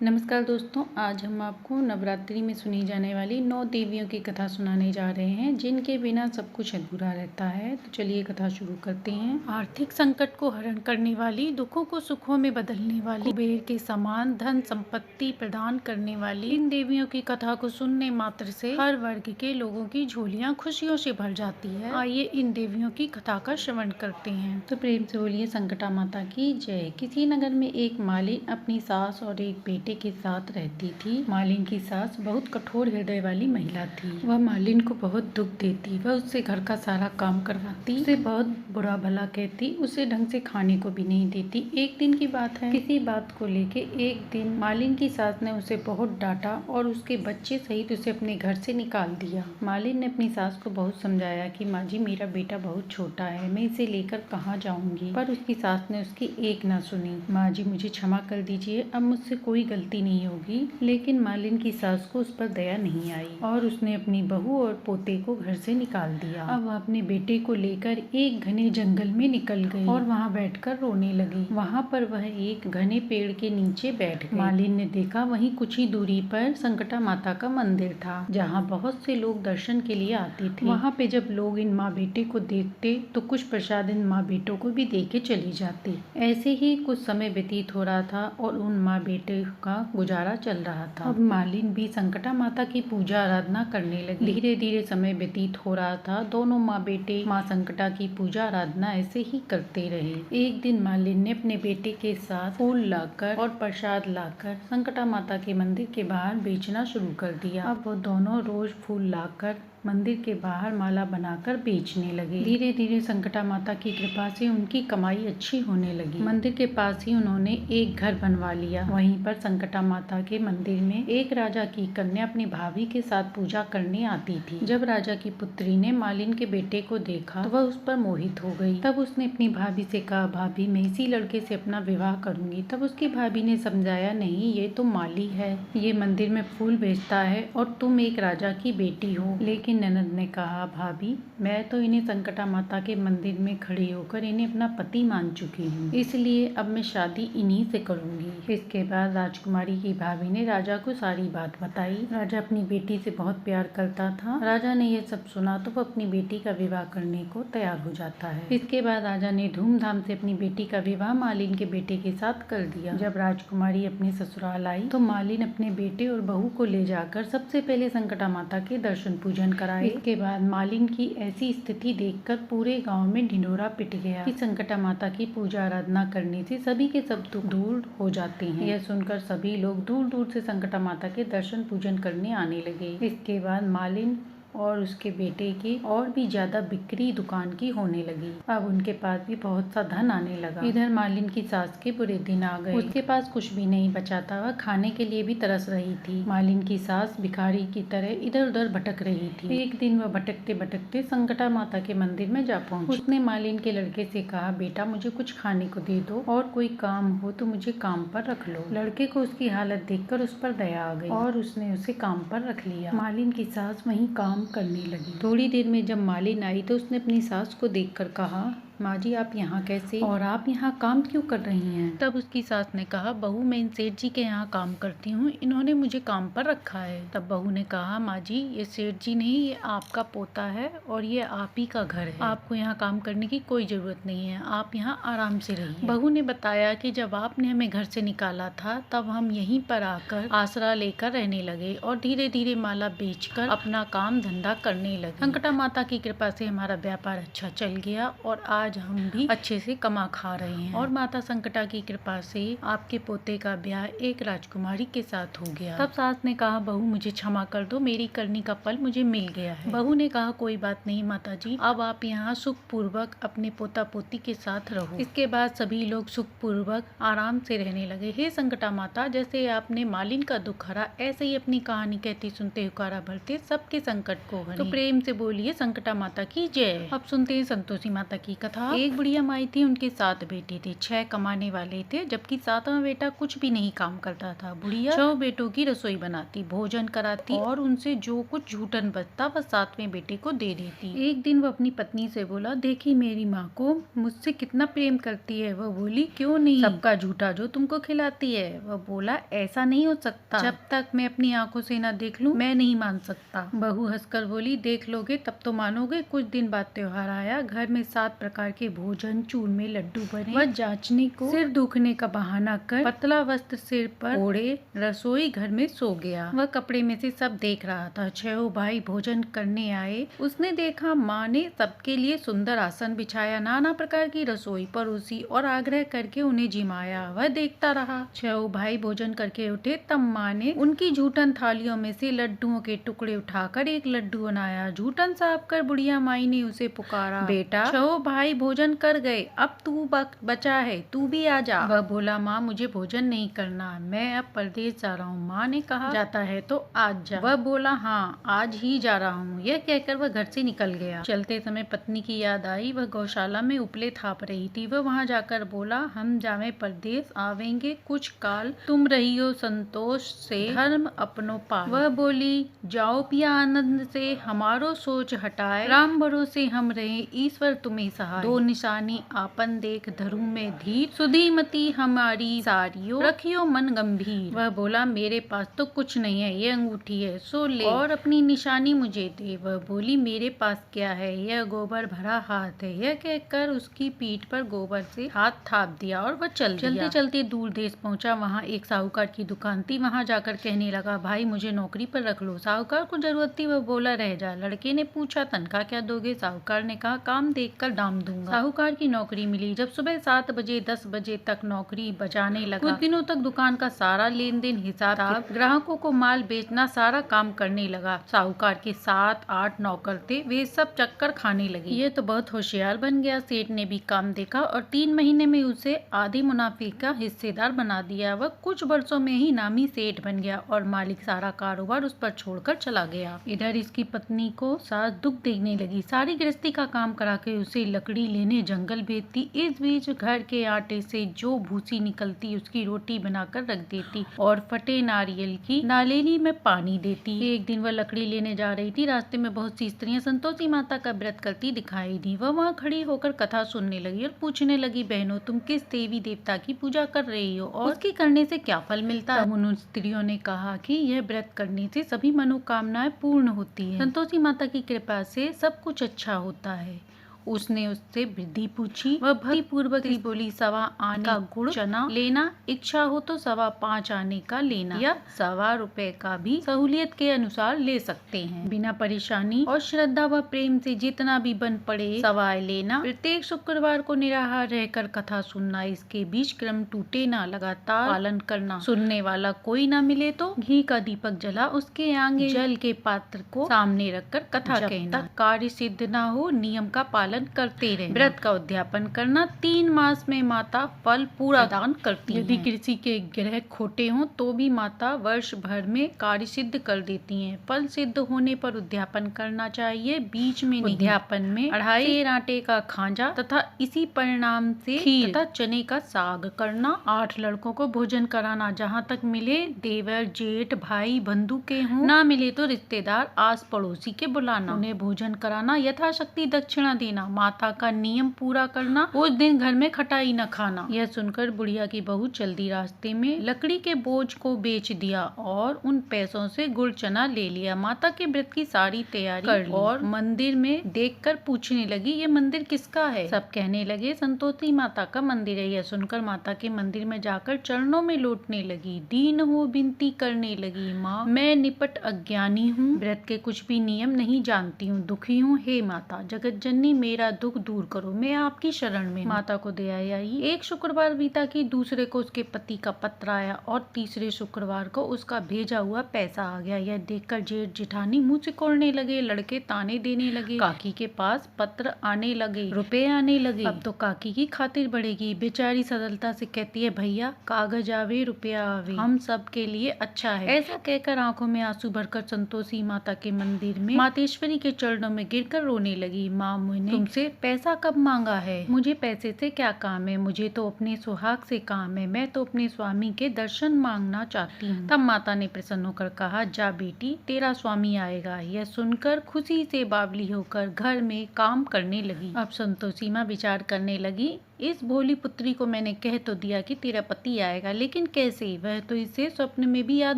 नमस्कार दोस्तों, आज हम आपको नवरात्रि में सुनी जाने वाली 9 देवियों की कथा सुनाने जा रहे हैं, जिनके बिना सब कुछ अधूरा रहता है। तो चलिए कथा शुरू करते हैं। आर्थिक संकट को हरण करने वाली, दुखों को सुखों में बदलने वाली, कुबेर के समान धन संपत्ति प्रदान करने वाली इन देवियों की कथा को सुनने मात्र से हर वर्ग के लोगों की झोलियां खुशियों से भर जाती है। आइए इन देवियों की कथा का श्रवण करते हैं। तो प्रेम से बोलिए संकटा माता की जय। किसी नगर में एक मालिन अपनी सास और एक बेटे के साथ रहती थी। मालिन की सास बहुत कठोर हृदय वाली महिला थी। वह मालिन को बहुत दुख देती, वह उससे घर का सारा काम करवाती, उसे बहुत बुरा भला कहती, उसे ढंग से खाने को भी नहीं देती। एक दिन की बात है, किसी बात को लेके एक दिन मालिन की सास ने उसे बहुत डांटा और उसके बच्चे सहित उसे अपने घर से निकाल दिया। मालिन ने अपनी सास को बहुत समझाया कि माँ जी, मेरा बेटा बहुत छोटा है, मैं इसे लेकर कहाँ जाऊंगी। पर उसकी सास ने उसकी एक ना सुनी। माँ जी, मुझे क्षमा कर दीजिए, अब मुझसे कोई गलती नहीं होगी। लेकिन मालिन की सास को उस पर दया नहीं आई और उसने अपनी बहू और पोते को घर से निकाल दिया। अब वह अपने बेटे को लेकर एक घने जंगल में निकल गई और वहाँ बैठकर रोने लगी। वहाँ पर वह एक घने पेड़ के नीचे बैठ गई। मालिन ने देखा वहीं कुछ ही दूरी पर संकटा माता का मंदिर था, जहाँ बहुत से लोग दर्शन के लिए आते थे। वहाँ पे जब लोग इन माँ बेटे को देखते तो कुछ प्रसाद इन माँ बेटों को भी दे के चले जाते। ऐसे ही कुछ समय व्यतीत हो रहा था और उन माँ बेटे का गुजारा चल रहा था। अब मालिन भी संकटा माता की पूजा आराधना करने लगी। धीरे धीरे समय व्यतीत हो रहा था। दोनों माँ बेटे माँ संकटा की पूजा आराधना ऐसे ही करते रहे। एक दिन मालिन ने अपने बेटे के साथ फूल लाकर और प्रसाद लाकर संकटा माता के मंदिर के बाहर बेचना शुरू कर दिया। अब वो दोनों रोज फूल लाकर मंदिर के बाहर माला बनाकर बेचने लगे। धीरे धीरे संकटा माता की कृपा से उनकी कमाई अच्छी होने लगी। मंदिर के पास ही उन्होंने एक घर बनवा लिया। वहीं पर संकटा माता के मंदिर में एक राजा की कन्या अपनी भाभी के साथ पूजा करने आती थी। जब राजा की पुत्री ने मालिन के बेटे को देखा तो वह उस पर मोहित हो गई। तब उसने अपनी भाभी से कहा, भाभी, मैं इसी लड़के से अपना विवाह करूंगी। तब उसकी भाभी ने समझाया, नहीं, ये तो माली है, ये मंदिर में फूल बेचता है और तुम एक राजा की बेटी हो। लेकिन ननद ने कहा, भाभी, मैं तो इन्हें संकटा माता के मंदिर में खड़ी होकर इन्हें अपना पति मान चुकी हूँ, इसलिए अब मैं शादी इन्हीं से करूंगी। इसके बाद राजकुमारी की भाभी ने राजा को सारी बात बताई। राजा अपनी बेटी से बहुत प्यार करता था। राजा ने यह सब सुना तो वह अपनी बेटी का विवाह करने को तैयार हो जाता है। इसके बाद राजा ने धूमधाम से अपनी बेटी का विवाह मालिन के बेटे के साथ कर दिया। जब राजकुमारी अपने ससुराल आई तो मालिन अपने बेटे और बहू को ले जाकर सबसे पहले संकटा माता के दर्शन पूजन कराए। इसके बाद मालिन की ऐसी स्थिति देखकर पूरे गांव में ढिंढोरा पिट गया कि संकटा माता की पूजा आराधना करने से सभी के सब दुख दूर हो जाते हैं। यह सुनकर सभी लोग दूर दूर से संकटा माता के दर्शन पूजन करने आने लगे। इसके बाद मालिन और उसके बेटे की और भी ज्यादा बिक्री दुकान की होने लगी। अब उनके पास भी बहुत सा धन आने लगा। इधर मालिन की सास के बुरे दिन आ गए। उसके पास कुछ भी नहीं बचा था, वह खाने के लिए भी तरस रही थी। मालिन की सास भिखारी की तरह इधर उधर भटक रही थी। एक दिन वह भटकते भटकते संकटा माता के मंदिर में जा पहुंची। उसने मालिन के लड़के से कहा, बेटा, मुझे कुछ खाने को दे दो और कोई काम हो तो मुझे काम पर रख लो। लड़के को उसकी हालत देखकर उस पर दया आ गई और उसने उसे काम पर रख लिया। मालिन की सास वहीं काम करने लगी। थोड़ी देर में जब मालिन आई तो उसने अपनी सास को देखकर कहा, माँ जी, आप यहाँ कैसे और आप यहाँ काम क्यों कर रही हैं? तब उसकी सास ने कहा, बहू, मैं इन सेठ जी के यहाँ काम करती हूँ, इन्होंने मुझे काम पर रखा है। तब बहू ने कहा, माँ जी, ये सेठ जी नहीं, ये आपका पोता है और ये आप ही का घर है, आपको यहाँ काम करने की कोई जरूरत नहीं है, आप यहाँ आराम से रहिए। बहू ने बताया कि जब आपने हमें घर से निकाला था तब हम यहीं पर आकर आसरा लेकर रहने लगे और धीरे धीरे माला बेचकर अपना काम धंधा करने लगे। संकटा माता की कृपा से हमारा व्यापार अच्छा चल गया और आज हम भी अच्छे से कमा खा रहे हैं और माता संकटा की कृपा से आपके पोते का ब्याह एक राजकुमारी के साथ हो गया। तब सास ने कहा, बहू, मुझे क्षमा कर दो, मेरी करनी का फल मुझे मिल गया है। बहू ने कहा, कोई बात नहीं माता जी, अब आप यहाँ सुख पूर्वक अपने पोता पोती के साथ रहो। इसके बाद सभी लोग सुख पूर्वक आराम से रहने लगे। हे संकटा माता, जैसे आपने मालिन का दुख हरा, ऐसे ही अपनी कहानी कहती सुनते हुकारा भरते सबके संकट को हरे। तो प्रेम से बोलिए संकटा माता की जय। अब सुनते हैं संतोषी माता की कथा। था। एक बुढ़िया माई थी, उनके 7 बेटे थे, 6 कमाने वाले थे, जबकि 7वां बेटा कुछ भी नहीं काम करता था। बुढ़िया 6 बेटों की रसोई बनाती, भोजन कराती और उनसे जो कुछ झूठन बचता वह 7वें बेटे को दे देती। एक दिन वह अपनी पत्नी से बोला, देखी मेरी माँ को मुझसे कितना प्रेम करती है। वह बोली, क्यों नहीं, सबका झूठा जो तुमको खिलाती है। वह बोला, ऐसा नहीं हो सकता, जब तक मैं अपनी आंखों से न देख लूं मैं नहीं मान सकता। बहू हंसकर बोली, देख लोगे तब तो मानोगे। कुछ दिन बाद त्योहार आया, घर में 7 प्रकार के भोजन, चूरमे, लड्डू बने। वह जांचने को सिर दुखने का बहाना कर पतला वस्त्र सिर पर ओढ़े रसोई घर में सो गया। वह कपड़े में से सब देख रहा था। 6 भाई भोजन करने आए। उसने देखा माँ ने सबके लिए सुंदर आसन बिछाया, नाना प्रकार की रसोई परोसी और आग्रह करके उन्हें जिमाया। वह देखता रहा। 6 भाई भोजन करके उठे, तब माँ ने उनकी झूठन थालियों में से लड्डुओं के टुकड़े उठाकर एक लड्डू बनाया। झूठन साफ कर बुढ़िया माई ने उसे पुकारा, बेटा 6 भाई भोजन कर गए, अब तू बचा है, तू भी आ जा। वह बोला, माँ मुझे भोजन नहीं करना, मैं अब परदेश जा रहा हूँ। माँ ने कहा, जाता है तो आज जा। वह बोला, हाँ आज ही जा रहा हूँ। यह कहकर वह घर से निकल गया। चलते समय पत्नी की याद आई। वह गौशाला में उपले थाप रही थी। वह वहाँ जाकर बोला, हम जावे परदेश, आवेंगे कुछ काल, तुम रहियो संतोष से, धर्म अपनो पाल। वह बोली, जाओ पिया आनंद से, हमारो सोच हटाए, राम भरोसे हम रहे, ईश्वर तुम्हें सहाय। 2 निशानी आपन देख धरू में धीर, सुधीमती हमारी सारियो, रखियो मन गंभीर। वह बोला, मेरे पास तो कुछ नहीं है, ये अंगूठी है, सो ले और अपनी निशानी मुझे दे। वह बोली, मेरे पास क्या है, यह गोबर भरा हाथ है। यह कहकर उसकी पीठ पर गोबर से हाथ थाप दिया और वह चलते चलते दूर देश पहुंचा। वहाँ एक साहूकार की दुकान थी। वहाँ जाकर कहने लगा, भाई मुझे नौकरी पर रख लो। साहूकार को जरूरत थी, वह बोला, रह जा। लड़के ने पूछा, तनख्वाह क्या दोगे? साहूकार ने कहा, काम देखकर दाम दूंगा। साहूकार की नौकरी मिली। जब सुबह 7 बजे 10 बजे तक नौकरी बजाने लगा, कुछ दिनों तक दुकान का सारा लेन देन, हिसाब, ग्राहकों को माल बेचना, सारा काम करने लगा। साहूकार के 7-8 नौकर थे, वे सब चक्कर खाने लगे। ये तो बहुत होशियार बन गया। सेठ ने भी काम देखा और 3 महीने में उसे आधे मुनाफे का हिस्सेदार बना दिया। वह कुछ वर्षों में ही नामी सेठ बन गया और मालिक सारा कारोबार उस पर छोड़कर चला गया। इधर इसकी पत्नी को सास दुख देने लगी, सारी गृहस्थी का काम करा के उसे लकड़ी लेने जंगल भेजती। इस बीच घर के आटे से जो भूसी निकलती उसकी रोटी बनाकर रख देती और फटे नारियल की नालेली में पानी देती। एक दिन वह लकड़ी लेने जा रही थी। रास्ते में बहुत सी स्त्रियां संतोषी माता का व्रत करती दिखाई दी। वह वहाँ खड़ी होकर कथा सुनने लगी और पूछने लगी, बहनों तुम किस देवी देवता की पूजा कर रही हो और उसकी करने से क्या फल मिलता है? उन स्त्रियों ने कहा कि यह व्रत करने से सभी मनोकामनाएं पूर्ण होती है, संतोषी माता की कृपा से सब कुछ अच्छा होता है। उसने उससे वृद्धि पूछी। वह भक्ति पूर्वक बोली, 1.25 आने का गुड़ चना लेना, इच्छा हो तो 5.25 आने का लेना, या 1.25 रुपए का भी सहूलियत के अनुसार ले सकते हैं। बिना परेशानी और श्रद्धा व प्रेम से जितना भी बन पड़े सवाय लेना। प्रत्येक शुक्रवार को निराहार रहकर कथा सुनना, इसके बीच क्रम टूटे ना, लगातार पालन करना। सुनने वाला कोई ना मिले तो घी का दीपक जला उसके आगे जल के पात्र को सामने रखकर कथा कहना। तक कार्य सिद्ध ना हो नियम का पालन करते रहे। व्रत का उद्यापन करना। 3 मास में माता फल पूरा दान करती है। यदि किसी के ग्रह खोटे हों तो भी माता वर्ष भर में कार्य सिद्ध कर देती हैं। फल सिद्ध होने पर उद्यापन करना चाहिए, बीच में नहीं। उद्यापन में 2.5 आटे का खांजा तथा इसी परिणाम से खीर तथा चने का साग करना। 8 लड़कों को भोजन कराना, जहाँ तक मिले देवर जेठ भाई बंधु के हों, ना मिले तो रिश्तेदार आस पड़ोसी के बुलाना, उन्हें भोजन कराना, यथाशक्ति दक्षिणा देना, माता का नियम पूरा करना, उस दिन घर में खटाई न खाना। यह सुनकर बुढ़िया की बहू जल्दी रास्ते में लकड़ी के बोझ को बेच दिया और उन पैसों से गुड़ चना ले लिया। माता के व्रत की सारी तैयारी कर ली और मंदिर में देखकर पूछने लगी, ये मंदिर किसका है? सब कहने लगे, संतोषी माता का मंदिर है। यह सुनकर माता के मंदिर में जाकर चरणों में लौटने लगी, दीन हो विनती करने लगी, माँ मैं निपट अज्ञानी हूँ, व्रत के कुछ भी नियम नहीं जानती हूँ, दुखी हूँ, हे माता जगत जननी मेरा दुख दूर करो, मैं आपकी शरण में। माता को दया आई। एक शुक्रवार बीता कि दूसरे को उसके पति का पत्र आया और तीसरे शुक्रवार को उसका भेजा हुआ पैसा आ गया। यह देखकर जेठ जेठानी मुंह सिकोड़ने लगे, लड़के ताने देने लगे, काकी के पास पत्र आने लगे, रुपए आने लगे, अब तो काकी की खातिर बढ़ेगी। बेचारी सरलता से कहती है, भैया कागज आवे रुपया आवे, हम सब के लिए अच्छा है। ऐसा कहकर आंखों में आंसू भरकर संतोषी माता के मंदिर में मातेश्वरी के चरणों में गिरकर रोने लगी, माँ मुझे तुमसे पैसा कब मांगा है? मुझे पैसे से क्या काम है, मुझे तो अपने सुहाग से काम है, मैं तो अपने स्वामी के दर्शन मांगना चाहती हूँ। तब माता ने प्रसन्न होकर कहा, जा बेटी, तेरा स्वामी आएगा। यह सुनकर खुशी से बावली होकर घर में काम करने लगी। अब संतोषी माँ विचार करने लगी, इस भोली पुत्री को मैंने कह तो दिया कि तेरा पति आएगा, लेकिन कैसे? वह तो इसे स्वप्न में भी याद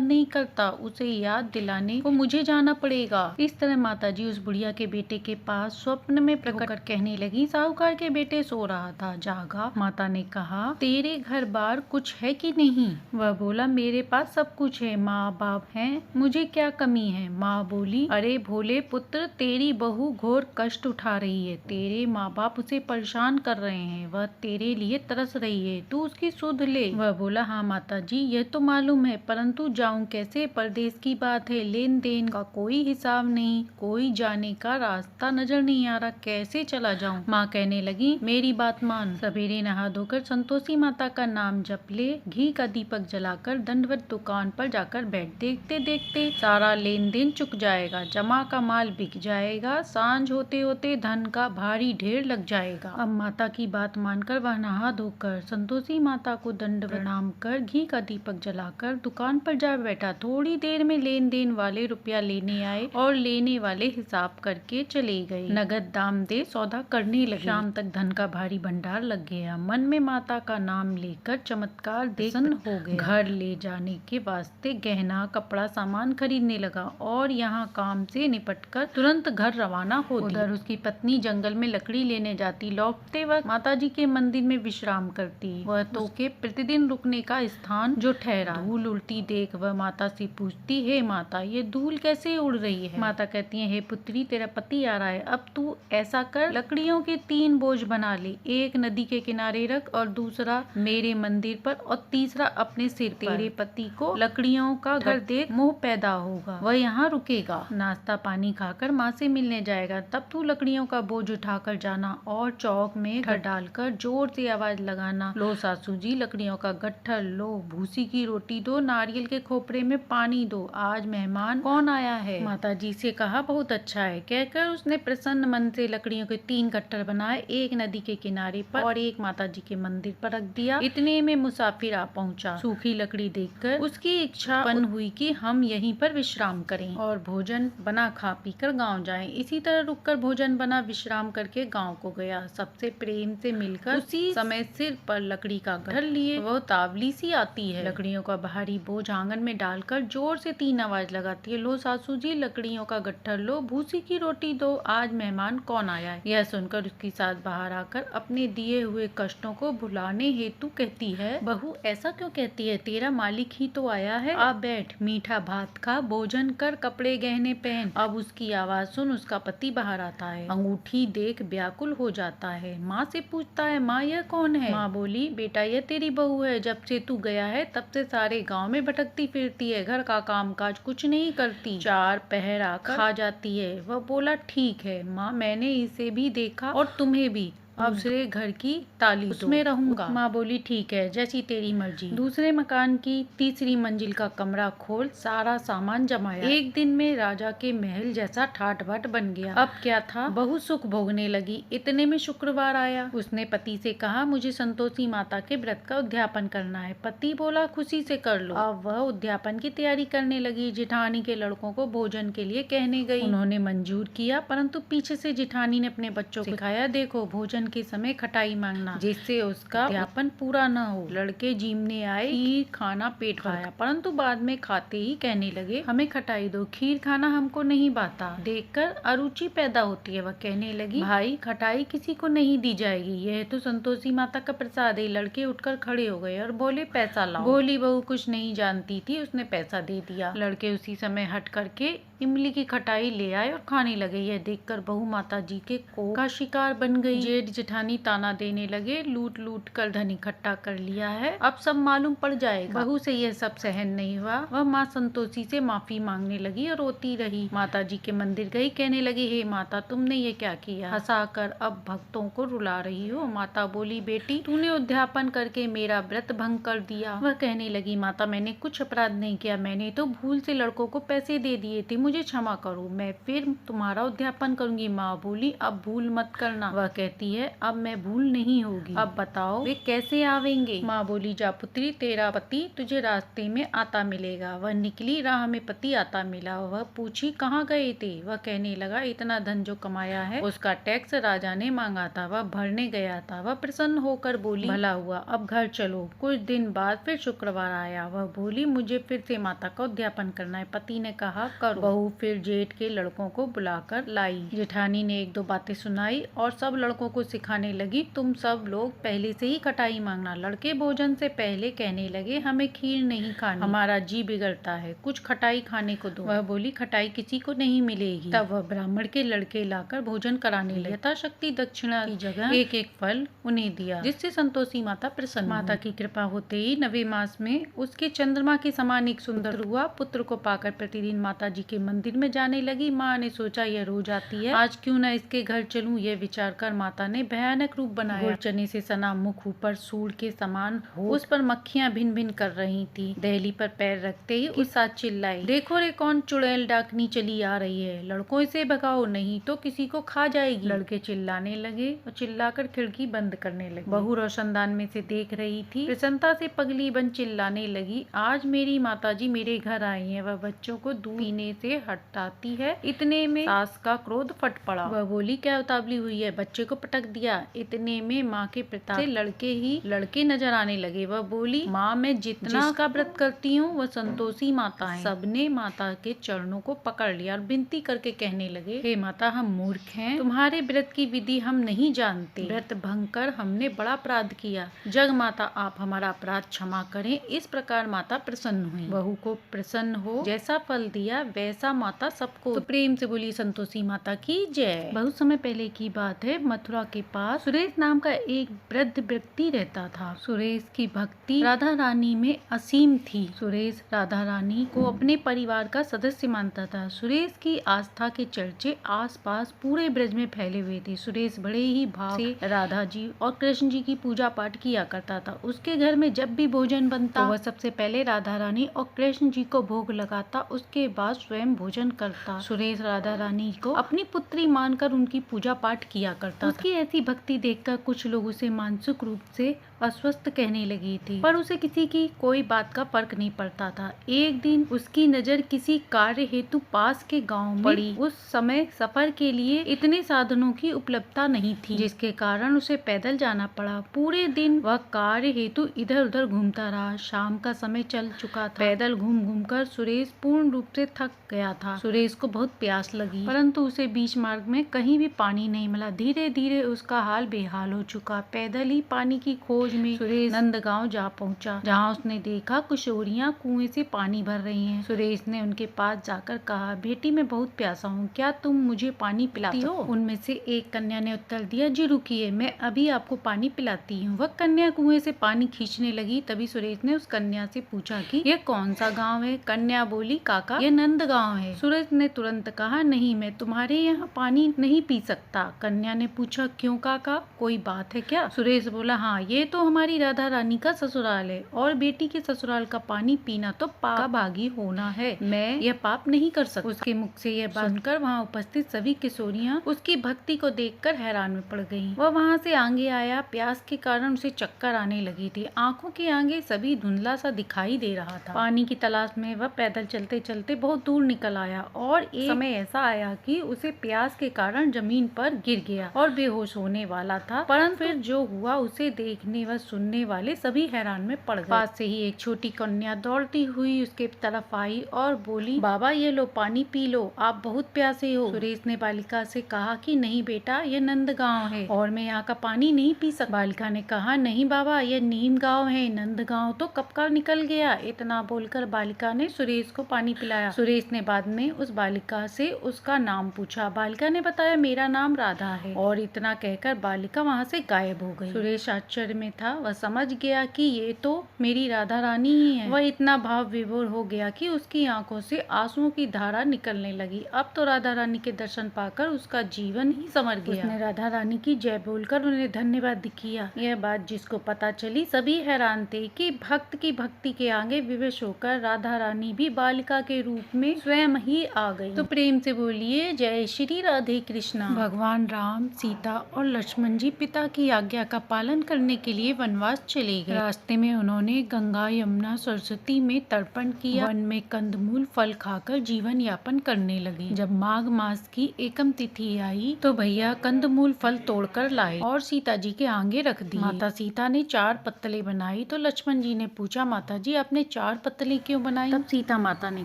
नहीं करता, उसे याद दिलाने को मुझे जाना पड़ेगा। इस तरह माताजी उस बुढ़िया के बेटे के पास स्वप्न में प्रकट होकर कहने लगी, साहूकार के बेटे सो रहा था, जागा। माता ने कहा, तेरे घर बार कुछ है कि नहीं? वह बोला, मेरे पास सब कुछ है, माँ बाप हैं, मुझे क्या कमी है? माँ बोली, अरे भोले पुत्र, तेरी बहू घोर कष्ट उठा रही है, तेरे माँ बाप उसे परेशान कर रहे हैं, वह तेरे लिए तरस रही है, तू उसकी सुध ले। वह बोला, हाँ माताजी, यह तो मालूम है, परंतु जाऊं कैसे? परदेश की बात है, लेन देन का कोई हिसाब नहीं, कोई जाने का रास्ता नजर नहीं आ रहा, कैसे चला जाऊं? माँ कहने लगी, मेरी बात मान, सवेरे नहा धोकर संतोषी माता का नाम जप ले, घी का दीपक जलाकर दंडवत दुकान पर जाकर बैठ, देखते देखते सारा लेन देन चुक जाएगा, जमा का माल बिक जाएगा, सांझ होते होते धन का भारी ढेर लग जाएगा। अब माता की बात मानकर वह नहा धोकर संतोषी माता को दंड प्रणाम कर घी का दीपक जलाकर दुकान पर जा बैठा। थोड़ी देर में लेन देन वाले रुपया लेने आए और लेने वाले हिसाब करके चले गए। नगद दाम दे सौदा करने लगे। शाम तक धन का भारी भंडार लग गया। मन में माता का नाम लेकर चमत्कार प्रसन्न हो गया। घर ले जाने के वास्ते गहना कपड़ा सामान खरीदने लगा और यहाँ काम से निपटकर तुरंत घर रवाना होती। उधर उसकी पत्नी जंगल में लकड़ी लेने जाती, लौटते वक्त माताजी के मंदिर में विश्राम करती। वह तो के प्रतिदिन रुकने का स्थान जो ठहरा। धूल उड़ती देख वह माता से पूछती, हे माता, ये धूल कैसे उड़ रही है? माता कहती है, हे पुत्री, तेरा पति आ रहा है, अब तू ऐसा कर, लकड़ियों के 3 बोझ बना ले, एक नदी के किनारे रख और दूसरा मेरे मंदिर पर और तीसरा अपने सिर पर। तेरे पति को लकड़ियों का घर देख मोह पैदा होगा, वह यहाँ रुकेगा, नाश्ता पानी खाकर माँ से मिलने जाएगा, तब तू लकड़ियों का बोझ उठाकर जाना और चौक में घर डालकर जोर से आवाज लगाना, लो सासू जी लकड़ियों का गट्ठर लो, भूसी की रोटी दो, नारियल के खोपरे में पानी दो, आज मेहमान कौन आया है? माताजी से कहा, बहुत अच्छा है, कहकर उसने प्रसन्न मन से लकड़ियों के 3 गट्ठर बनाए, एक नदी के किनारे पर और एक माताजी के मंदिर पर रख दिया। इतने में मुसाफिर आ पहुंचा। सूखी लकड़ी देखकर उसकी इच्छा उत्पन्न हुई कि हम यहीं पर विश्राम करें और भोजन बना खा पी कर गाँव जाए। इसी तरह रुककर भोजन बना विश्राम करके गाँव को गया। सबसे प्रेम से मिलकर उसी समय सिर पर लकड़ी का गट्ठर लिए वो तावली सी आती है, लकड़ियों का भारी बोझ आंगन में डालकर जोर से 3 आवाज लगाती है, लो सासू जी लकड़ियों का गट्ठर लो, भूसी की रोटी दो, आज मेहमान कौन आया है? यह सुनकर उसकी सास बाहर आकर अपने दिए हुए कष्टों को भुलाने हेतु कहती है, बहू ऐसा क्यों कहती है, तेरा मालिक ही तो आया है, आप बैठ, मीठा भात खा, भोजन कर, कपड़े गहने पहन। अब उसकी आवाज सुन उसका पति बाहर आता है, अंगूठी देख व्याकुल हो जाता है। माँ से पूछता है, माँ यह कौन है? माँ बोली, बेटा यह तेरी बहू है, जब से तू गया है तब से सारे गांव में भटकती फिरती है, घर का काम काज कुछ नहीं करती, 4 पहर आकर खा जाती है। वह बोला, ठीक है माँ, मैंने इसे भी देखा और तुम्हें भी, अब दूसरे घर की ताली उसमें रहूंगा। माँ बोली, ठीक है, जैसी तेरी मर्जी। दूसरे मकान की 3री मंजिल का कमरा खोल, सारा सामान जमाया। एक दिन में राजा के महल जैसा ठाट बाट बन गया। अब क्या था, बहुत सुख भोगने लगी। इतने में शुक्रवार आया। उसने पति से कहा, मुझे संतोषी माता के व्रत का उद्यापन करना है। पति बोला, खुशी से कर लो। अब वह उद्यापन की तैयारी करने लगी। जिठानी के लड़कों को भोजन के लिए कहने गई। उन्होंने मंजूर किया, परंतु पीछे से जिठानी ने अपने बच्चों को सिखाया, देखो भोजन के समय खटाई मांगना, जिससे उसका उद्यापन पूरा न हो। लड़के जीमने आए, खीर खाना पेट खाया, परंतु बाद में खाते ही कहने लगे, हमें खटाई दो, खीर खाना हमको नहीं भाता। देखकर अरुचि पैदा होती है। वह कहने लगी, भाई खटाई किसी को नहीं दी जाएगी, यह तो संतोषी माता का प्रसाद है। लड़के उठकर खड़े हो गए और बोले, पैसा लाओ। भोली बहू कुछ नहीं जानती थी, उसने पैसा दे दिया। लड़के उसी समय हट करके इमली की खटाई ले आए और खाने लगे। यह देखकर बहू माता जी के कोप का शिकार बन गई। जेठ जेठानी ताना देने लगे, लूट लूट कर धन इकट्ठा कर लिया है, अब सब मालूम पड़ जाएगा। बहू से यह सब सहन नहीं हुआ, वह माँ संतोषी से माफी मांगने लगी और रोती रही। माता जी के मंदिर गई, कहने लगी, हे माता, तुमने ये क्या किया? हंसाकर अब भक्तों को रुला रही हो। माता बोली, बेटी, तूने उद्यापन करके मेरा व्रत भंग कर दिया। वह कहने लगी, माता, मैंने कुछ अपराध नहीं किया, मैंने तो भूल से लड़कों को पैसे दे दिए थे, मुझे क्षमा करो, मैं फिर तुम्हारा उद्यापन करूंगी। माँ बोली, अब भूल मत करना। वह कहती है, अब मैं भूल नहीं होगी, अब बताओ वे कैसे आवेंगे? माँ बोली, जा पुत्री, तेरा पति तुझे रास्ते में आता मिलेगा। वह निकली, राह में पति आता मिला। वह पूछी, कहाँ गए थे? वह कहने लगा, इतना धन जो कमाया है उसका टैक्स राजा ने मांगा था, वह भरने गया था। वह प्रसन्न होकर बोली, भला हुआ, अब घर चलो। कुछ दिन बाद फिर शुक्रवार आया। वह बोली, मुझे फिर से माता का उद्यापन करना है। पति ने कहा, करो। बहू फिर जेठ के लड़कों को बुलाकर लाई। जेठानी ने एक दो बातें सुनाई और सब लड़कों को सिखाने लगी, तुम सब लोग पहले से ही खटाई मांगना। लड़के भोजन से पहले कहने लगे, हमें खीर नहीं खानी, हमारा जी बिगड़ता है, कुछ खटाई खाने को दो। वह बोली, खटाई किसी को नहीं मिलेगी। तब वह ब्राह्मण के लड़के लाकर भोजन कराने लगे। यथाशक्ति दक्षिणा की जगह एक एक फल उन्हें दिया, जिससे संतोषी माता प्रसन्न। माता की कृपा होते ही 9वें मास में उसके चंद्रमा के समान एक सुंदर हुआ। पुत्र को पाकर प्रतिदिन माता जी के मंदिर में जाने लगी। माँ ने सोचा, यह रोज आती है, आज क्यों न इसके घर चलूं। यह विचार कर माता ने भयानक रूप बनाया। गुड़ चने से सना मुख ऊपर सूर के समान हो, उस पर मक्खियां भिन भिन कर रही थी। दहली पर पैर रखते ही उस साथ चिल्लाई, देखो रे, कौन चुड़ैल डाकनी चली आ रही है, लड़कों से भगाओ, नहीं तो किसी को खा जाएगी। लड़के चिल्लाने लगे और चिल्लाकर खिड़की बंद करने लगे। बहू रोशनदान में से देख रही थी। प्रसन्नता से पगली बन चिल्लाने लगी, आज मेरी माताजी मेरे घर आई है, वह बच्चों को दूध पीने से हटाती है। इतने में सास का क्रोध फट पड़ा। वह बोली, क्या उतावली हुई है, बच्चे को पटक दिया। इतने में माँ के प्रताप से लड़के नजर आने लगे। वह बोली, माँ, मैं जिसका व्रत करती हूँ वह संतोषी माता है। सबने माता के चरणों को पकड़ लिया और विनती करके कहने लगे, हे माता, हम मूर्ख हैं, तुम्हारे व्रत की विधि हम नहीं जानते, व्रत भंग कर हमने बड़ा अपराध किया, जग माता आप हमारा अपराध क्षमा करें। इस प्रकार माता प्रसन्न हुई। बहू को प्रसन्न हो जैसा फल दिया वैसा माता सबको। तो प्रेम से बोली संतोषी माता की जय। बहुत समय पहले की बात है, मथुरा के पास सुरेश नाम का एक वृद्ध व्यक्ति रहता था। सुरेश की भक्ति राधा रानी में असीम थी। सुरेश राधा रानी को अपने परिवार का सदस्य मानता था। सुरेश की आस्था के चर्चे आसपास पूरे ब्रज में फैले हुए थे। सुरेश बड़े ही भाव से राधा जी और कृष्ण जी की पूजा पाठ किया करता था। उसके घर में जब भी भोजन बनता तो वह सबसे पहले राधा रानी और कृष्ण जी को भोग लगाता, उसके बाद स्वयं भोजन करता। सुरेश राधा रानी को अपनी पुत्री मानकर उनकी पूजा पाठ किया करता। उसकी ऐसी भक्ति देखकर कुछ लोग उसे मानसिक रूप से अस्वस्थ कहने लगी थी, पर उसे किसी की कोई बात का फर्क नहीं पड़ता था। एक दिन उसकी नजर किसी कार्य हेतु पास के गांव में पड़ी। उस समय सफर के लिए इतने साधनों की उपलब्धता नहीं थी, जिसके कारण उसे पैदल जाना पड़ा। पूरे दिन वह कार्य हेतु इधर उधर घूमता रहा। शाम का समय चल चुका था। पैदल घूम घूम कर सुरेश पूर्ण रूप से थक गया था। सुरेश को बहुत प्यास लगी, परंतु उसे बीच मार्ग में कहीं भी पानी नहीं मिला। धीरे धीरे उसका हाल बेहाल हो चुका। पैदल ही पानी की खोज में सुरेश नंदगांव जा पहुंचा, जहां उसने देखा किशोरियां कुएं से पानी भर रही हैं। सुरेश ने उनके पास जाकर कहा, बेटी, मैं बहुत प्यासा हूँ, क्या तुम मुझे पानी पिलाती हो? उनमें से एक कन्या ने उत्तर दिया, जी रुकिए, मैं अभी आपको पानी पिलाती हूँ। वह कन्या कुएं से पानी खींचने लगी। तभी सुरेश ने उस कन्या से पूछा कि यह कौन सा गाँव है? कन्या बोली, काका, यह नंदगांव है। सुरेश ने तुरंत कहा, नहीं, मैं तुम्हारे यहाँ पानी नहीं पी सकता। कन्या ने पूछा, क्यों काका, कोई बात है क्या? सुरेश बोला, हाँ, ये तो हमारी राधा रानी का ससुराल है और बेटी के ससुराल का पानी पीना तो पाप का भागी होना है, मैं यह पाप नहीं कर सकता। उसके मुख से यह बात सुनकर वहाँ उपस्थित सभी किशोरियाँ उसकी भक्ति को देखकर हैरान में पड़ गईं। वह वहाँ से आगे आया। प्यास के कारण उसे चक्कर आने लगी थी। आंखों के आगे सभी धुंधला सा दिखाई दे रहा था। पानी की तलाश में वह पैदल चलते चलते बहुत दूर निकल आया और एक समय ऐसा आया कि उसे प्यास के कारण जमीन पर गिर गया और बेहोश होने वाला था। परंतु फिर जो हुआ उसे देखने व सुनने वाले सभी हैरान में पड़ गए। पास से ही एक छोटी कन्या दौड़ती हुई उसके तरफ आई और बोली, बाबा ये लो पानी पी लो, आप बहुत प्यासे हो। सुरेश ने बालिका से कहा कि नहीं बेटा, ये नंदगांव है और मैं यहाँ का पानी नहीं पी सकता। बालिका ने कहा, नहीं बाबा, ये नीम गाँव है, नंदगांव तो कब का निकल गया। इतना बोलकर बालिका ने सुरेश को पानी पिलाया। सुरेश ने बाद में उस बालिका से उसका नाम पूछा। बालिका ने बताया, मेरा नाम राधा है, और इतना कहकर बालिका वहाँ से गायब हो गई। सुरेश आश्चर्य में था। वह समझ गया कि ये तो मेरी राधा रानी ही है। वह इतना भाव विभोर हो गया कि उसकी आंखों से आंसुओं की धारा निकलने लगी। अब तो राधा रानी के दर्शन पाकर उसका जीवन ही संवर गया। उसने राधा रानी की जय बोलकर उन्हें धन्यवाद किया। यह बात जिसको पता चली सभी हैरान थे कि भक्त की भक्ति के आगे विवश होकर राधा रानी भी बालिका के रूप में स्वयं ही आ गई। तो प्रेम से बोलिए जय श्री राधे कृष्णा। भगवान राम, सीता और लक्ष्मण जी पिता की आज्ञा का पालन करने के लिए वनवास चले गए। रास्ते में उन्होंने गंगा, यमुना, सरस्वती में तर्पण किया। वन में कंदमूल फल खाकर जीवन यापन करने लगे। जब माघ मास की एकम तिथि आई तो भैया कंदमूल फल तोड़कर लाए और सीता जी के आगे रख दिए। माता सीता ने 4 पत्तलें बनाई तो लक्ष्मण जी ने पूछा, माता जी आपने 4 पत्तलें क्यों बनाई? तब सीता माता ने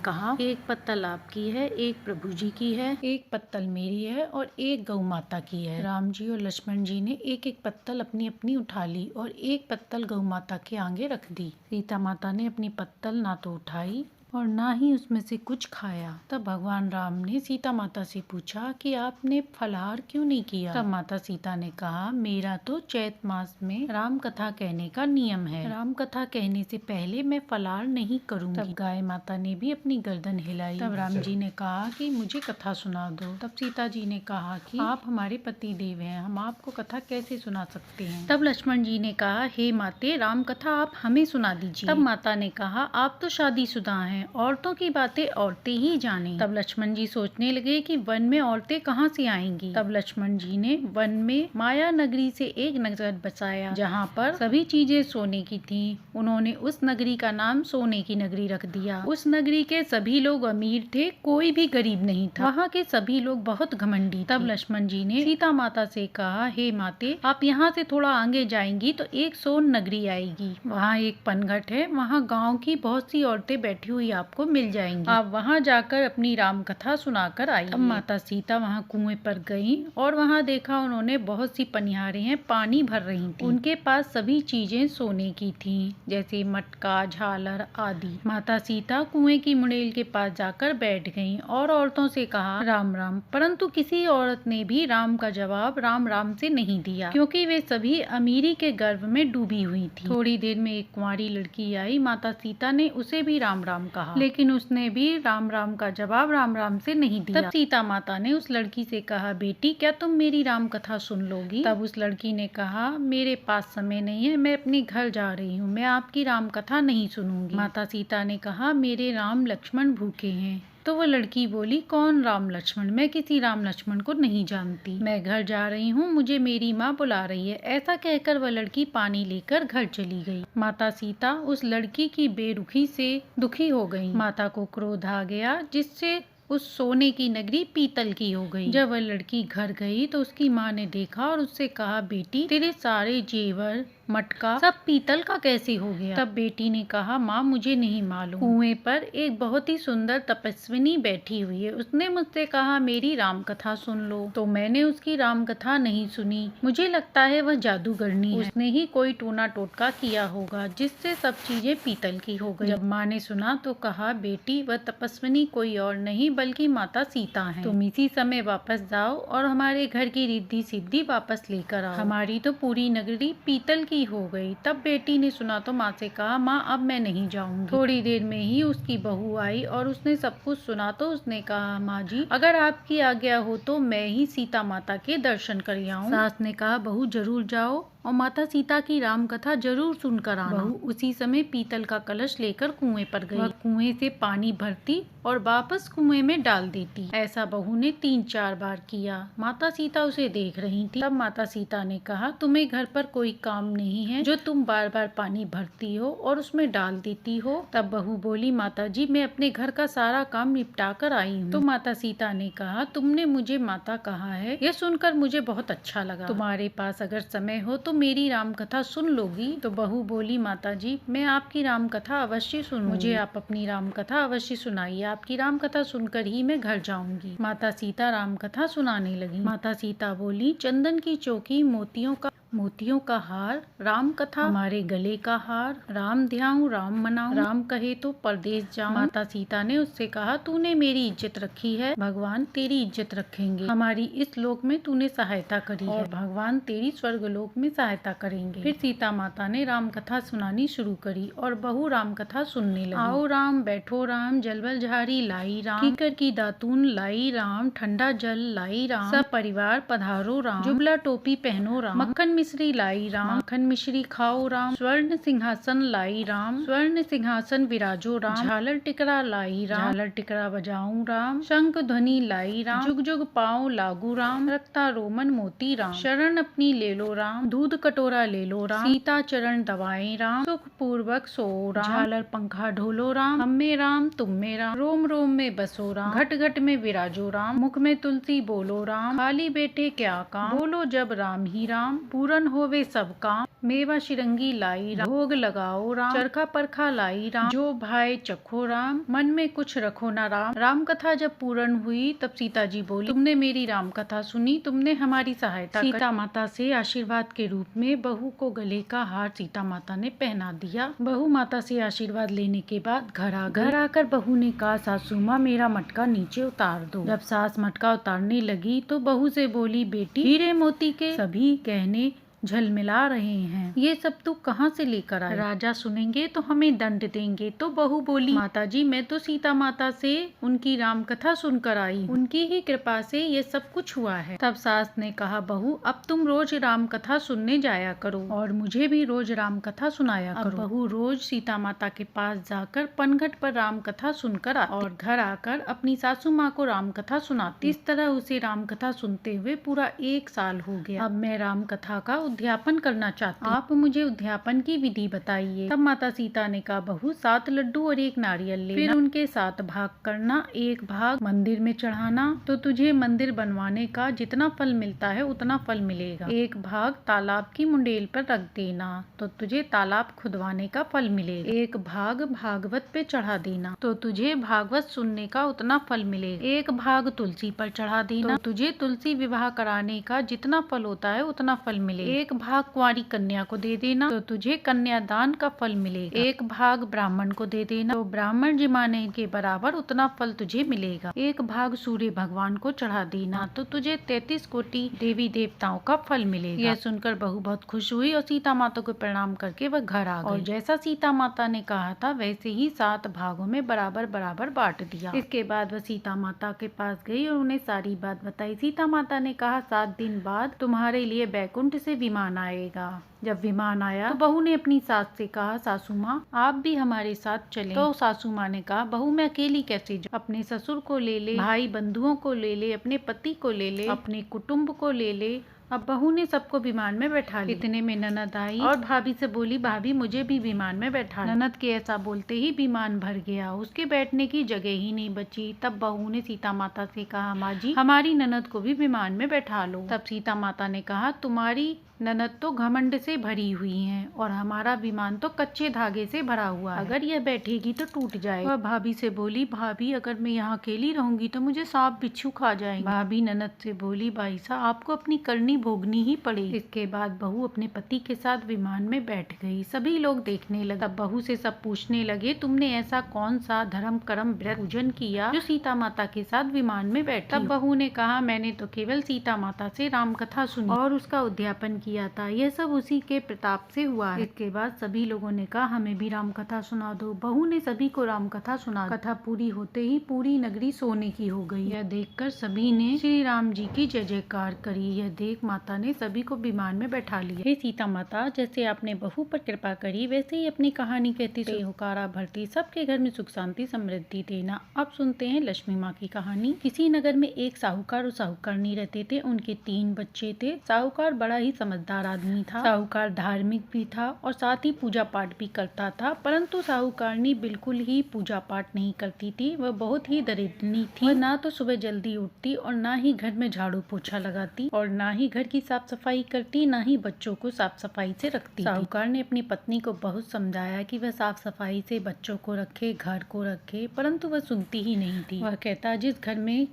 कहा, एक पत्तल आपकी है, एक प्रभु जी की है, एक पत्तल मेरी है और एक गौ माता की है। राम जी और लक्ष्मण जी ने एक एक पत्तल अपनी अपनी उठा ली और एक पत्तल गौ माता के आगे रख दी। सीता माता ने अपनी पत्तल ना तो उठाई और ना ही उसमें से कुछ खाया। तब भगवान राम ने सीता माता से पूछा कि आपने फलाहार क्यों नहीं किया? तब माता सीता ने कहा, मेरा तो चैत मास में राम कथा कहने का नियम है। राम कथा कहने से पहले मैं फलाहार नहीं करूंगी। तब गाय माता ने भी अपनी गर्दन हिलाई। तब राम जी ने कहा कि मुझे कथा सुना दो। तब सीता जी ने कहा कि आप हमारे पति देव हैं, हम आपको कथा कैसे सुना सकते हैं? तब लक्ष्मण जी ने कहा, हे माते, राम कथा आप हमें सुना दीजिए। तब माता ने कहा, आप तो शादीशुदा हैं, औरतों की बातें औरतें ही जाने। तब लक्ष्मण जी सोचने लगे कि वन में औरतें कहाँ से आएंगी। तब लक्ष्मण जी ने वन में माया नगरी से एक नगर बसाया जहाँ पर सभी चीजें सोने की थीं। उन्होंने उस नगरी का नाम सोने की नगरी रख दिया। उस नगरी के सभी लोग अमीर थे, कोई भी गरीब नहीं था। वहाँ के सभी लोग बहुत घमंडी। तब लक्ष्मण जी ने सीता माता से कहा, हे माते, आप यहाँ से थोड़ा आगे जाएंगी तो एक सोन नगरी आएगी। वहाँ एक पनघट है, वहाँ गाँव की बहुत सी औरतें बैठी हुई आपको मिल जाएंगी। आप वहाँ जाकर अपनी राम कथा सुनाकर आइए। अब माता सीता वहाँ कुएं पर गईं और वहाँ देखा उन्होंने बहुत सी पनिहारें हैं, पानी भर रही थी। उनके पास सभी चीजें सोने की थीं, जैसे मटका, झालर आदि। माता सीता कुएं की मुड़ेल के पास जाकर बैठ गईं और औरतों से कहा, राम राम। परंतु किसी औरत ने भी राम का जवाब राम राम से नहीं दिया, क्योंकि वे सभी अमीरी के गर्व में डूबी हुई थी। थोड़ी देर में एक कुंवारी लड़की आई। माता सीता ने उसे भी राम राम कहा, लेकिन उसने भी राम राम का जवाब राम राम से नहीं दिया। तब सीता माता ने उस लड़की से कहा, बेटी क्या तुम मेरी राम कथा सुन लोगी? तब उस लड़की ने कहा, मेरे पास समय नहीं है, मैं अपने घर जा रही हूँ, मैं आपकी राम कथा नहीं सुनूंगी। माता सीता ने कहा, मेरे राम लक्ष्मण भूखे हैं। तो वो लड़की बोली, कौन राम लक्ष्मण? मैं किसी राम लक्ष्मण को नहीं जानती, मैं घर जा रही हूँ, मुझे मेरी माँ बुला रही है। ऐसा कहकर वह लड़की पानी लेकर घर चली गई। माता सीता उस लड़की की बेरुखी से दुखी हो गई। माता को क्रोध आ गया, जिससे उस सोने की नगरी पीतल की हो गई। जब वह लड़की घर गई तो उसकी माँ ने देखा और उससे कहा, बेटी तेरे सारे जेवर मटका सब पीतल का कैसे हो गया? तब बेटी ने कहा, माँ मुझे नहीं मालूम। कुएं पर एक बहुत ही सुंदर तपस्विनी बैठी हुई है, उसने मुझसे कहा मेरी राम कथा सुन लो, तो मैंने उसकी राम कथा नहीं सुनी। मुझे लगता है वह जादूगरनी है, उसने ही कोई टोना टोटका किया होगा जिससे सब चीजें पीतल की हो गई। जब माँ ने सुना तो कहा, बेटी वह तपस्विनी कोई और नहीं बल्कि माता सीता है। तुम इसी समय वापस जाओ और हमारे घर की रिद्धि सिद्धि वापस लेकर आओ। हमारी तो पूरी नगरी पीतल की हो गई। तब बेटी ने सुना तो माँ से कहा, माँ अब मैं नहीं जाऊंगी। थोड़ी देर में ही उसकी बहू आई और उसने सब कुछ सुना तो उसने कहा, माँ जी अगर आपकी आज्ञा हो तो मैं ही सीता माता के दर्शन कर आऊं। सास ने कहा, बहू जरूर जाओ और माता सीता की राम कथा जरूर सुनकर आना। बहू उसी समय पीतल का कलश लेकर कुएं पर गई। वह कुएं से पानी भरती और वापस कुएं में डाल देती। ऐसा बहू ने 3-4 बार किया। माता सीता उसे देख रही थी। तब माता सीता ने कहा, तुम्हें घर पर कोई काम नहीं है जो तुम बार बार पानी भरती हो और उसमें डाल देती हो? तब बहू बोली, माता जी मैं अपने घर का सारा काम निपटा कर आई हूँ। तो माता सीता ने कहा, तुमने मुझे माता कहा है, यह सुनकर मुझे बहुत अच्छा लगा। तुम्हारे पास अगर समय हो तो तो मेरी राम कथा सुन लोगी? तो बहू बोली, माता जी मैं आपकी राम कथा अवश्य सुनूंगी। मुझे आप अपनी राम कथा अवश्य सुनाइए, आपकी राम कथा सुनकर ही मैं घर जाऊंगी। माता सीता राम कथा सुनाने लगी। माता सीता बोली, चंदन की चौकी, मोतियों का हार, राम कथा हमारे गले का हार, राम ध्याऊं राम मनाऊं, राम कहे तो परदेश जाऊं। माता सीता ने उससे कहा, तूने मेरी इज्जत रखी है, भगवान तेरी इज्जत रखेंगे। हमारी इस लोक में तूने सहायता करी है, भगवान तेरी स्वर्ग लोक में सहायता करेंगे। फिर सीता माता ने राम कथा सुनानी शुरू करी और बहू राम कथा सुनने लगी। आओ राम, बैठो राम, जलबल झारी लाई राम, कीकर की दातून लाई राम, ठंडा जल लाई राम, सब परिवार पधारो राम, जुबला टोपी पहनो राम, मक्खन मिश्री लाई राम, मक्खन मिश्री खाओ राम, स्वर्ण सिंहासन लाई राम, स्वर्ण सिंहासन विराजो राम, झालर टिकरा लाई राम, झालर टिकरा बजाऊं राम, शंख ध्वनि लाई राम, जुग जुग पाँव लागू राम, रक्ता रोमन मोती राम, शरण अपनी ले लो राम, दूध कटोरा ले लो राम, सीता चरण दबाए राम, सुख पूर्वक सो राम, झालर पंखा ढोलो राम, हम में राम तुम में राम, रोम रोम में बसो राम, घट घट में विराजो राम, मुख में तुलसी बोलो राम, खाली बैठे क्या काम, बोलो जब राम ही राम, पूरन होवे सब काम, मेवा शिरंगी लाई राम, भोग लगाओ राम, चरखा परखा लाई राम, जो भाई चखो राम, मन में कुछ रखो ना राम। राम कथा जब पूर्ण हुई तब सीता जी बोली, तुमने मेरी राम कथा सुनी, तुमने हमारी सहायता करी। सीता माता से आशीर्वाद के रूप में बहू को गले का हार सीता माता ने पहना दिया। बहू माता से आशीर्वाद लेने के बाद घर आकर बहू ने कहा, सासू माँ मेरा मटका नीचे उतार दो। जब सास मटका उतारने लगी तो बहू से बोली, बेटी हीरे मोती के सभी गहने झलमिला रहे हैं, ये सब तू कहाँ से लेकर आए? राजा सुनेंगे तो हमें दंड देंगे। तो बहू बोली, माता जी मैं तो सीता माता से उनकी राम कथा सुनकर आई, उनकी ही कृपा से ये सब कुछ हुआ है। तब सास ने कहा, बहू अब तुम रोज राम कथा सुनने जाया करो और मुझे भी रोज राम कथा सुनाया करो। बहू रोज सीता माता के पास जाकर पनघट पर राम कथा सुनकर और घर आकर अपनी सासू माँ को राम कथा सुनाती। इस तरह उसे राम कथा सुनते हुए पूरा 1 साल हो गया। अब मैं राम कथा का उद्यापन करना चाहती हूँ, आप मुझे उद्यापन की विधि बताइए। तब माता सीता ने कहा, बहू 7 लड्डू और 1 नारियल लेना, फिर उनके 7 भाग करना, 1 भाग मंदिर में चढ़ाना तो तुझे मंदिर बनवाने का जितना फल मिलता है उतना फल मिलेगा। 1 भाग तालाब की मुंडेल पर रख देना तो तुझे तालाब खुदवाने का फल मिलेगा। 1 भाग भागवत पे चढ़ा देना तो तुझे भागवत सुनने का उतना फल मिलेगा। 1 भाग तुलसी पर चढ़ा देना तो तुझे तुलसी विवाह कराने का जितना फल होता है उतना फल मिलेगा। 1 भाग कुंवारी कन्या को दे देना तो तुझे कन्यादान का फल मिलेगा। 1 भाग ब्राह्मण को दे देना तो ब्राह्मण जिमाने के बराबर उतना फल तुझे मिलेगा। 1 भाग सूर्य भगवान को चढ़ा देना तो तुझे 33 कोटि देवी देवताओं का फल मिलेगा। यह सुनकर बहू बहुत खुश हुई और सीता माता को प्रणाम करके वह घर आ गई और जैसा सीता माता ने कहा था वैसे ही 7 भागों में बराबर बराबर बांट दिया। इसके बाद वह सीता माता के पास गई और उन्हें सारी बात बताई। सीता माता ने कहा, 7 दिन बाद तुम्हारे लिए बैकुंठ से विमान आएगा। जब विमान आया तो बहू ने अपनी सास से कहा, सासू माँ आप भी हमारे साथ चलें। तो सासू माँ ने कहा, बहू मैं अकेली कैसे जाऊँ? अपने ससुर को ले ले, भाई बंधुओं को ले ले, अपने पति को ले ले, अपने कुटुम्ब को ले ले। अब बहू ने सबको विमान में बैठा लिया। इतने में ननद आई और भाभी से बोली, भाभी मुझे भी विमान में बैठा। ननद के ऐसा बोलते ही विमान भर गया, उसके बैठने की जगह ही नहीं बची। तब बहू ने सीता माता से कहा, माँ जी हमारी ननद को भी विमान में बैठा लो। तब सीता माता ने कहा, तुम्हारी ननद तो घमंड से भरी हुई हैं और हमारा विमान तो कच्चे धागे से भरा हुआ है, अगर यह बैठेगी तो टूट जाएगा। वह भाभी से बोली, भाभी अगर मैं यहाँ अकेली रहूंगी तो मुझे सांप बिच्छू खा जाएंगे। भाभी ननद से बोली, भाई साहब आपको अपनी करनी भोगनी ही पड़ेगी। इसके बाद बहू अपने पति के साथ विमान में बैठ गई। सभी लोग देखने लगे। तब बहू से सब पूछने लगे, तुमने ऐसा कौन सा धर्म कर्म व्रत पूजन किया जो सीता माता के साथ विमान में बैठी? तब बहू ने कहा, मैंने तो केवल सीता माता से राम कथा सुनी और उसका उद्यापन किया था, यह सब उसी के प्रताप से हुआ है। इसके बाद सभी लोगों ने कहा, हमें भी राम कथा सुना दो। बहू ने सभी को राम कथा सुना। कथा पूरी होते ही पूरी नगरी सोने की हो गई। यह देखकर सभी ने श्री राम जी की जय जयकार करी। यह देख माता ने सभी को विमान में बैठा लिया। हे सीता माता, जैसे आपने बहू पर कृपा करी वैसे ही अपनी कहानी कहती होकारा भरती सबके घर में सुख शांति समृद्धि देना। अब सुनते हैं लक्ष्मी माँ की कहानी। किसी नगर में एक साहूकार और साहूकारनी रहते थे। उनके 3 बच्चे थे। साहूकार बड़ा ही समझदार समझदार आदमी था। साहूकार धार्मिक भी था और साथ ही पूजा पाठ भी करता था, परंतु साहूकारनी बिल्कुल ही पूजा पाठ नहीं करती थी। वह बहुत ही दरिद्रनी थी। वह ना तो सुबह जल्दी उठती और ना ही घर में झाड़ू पोछा लगाती और ना ही घर की साफ सफाई करती, ना ही बच्चों को साफ सफाई से रखती। साहूकार ने अपनी पत्नी को बहुत समझाया कि वह साफ सफाई से बच्चों को रखे, घर को रखे, परंतु वह सुनती ही नहीं थी। वह कहता, जिस घर में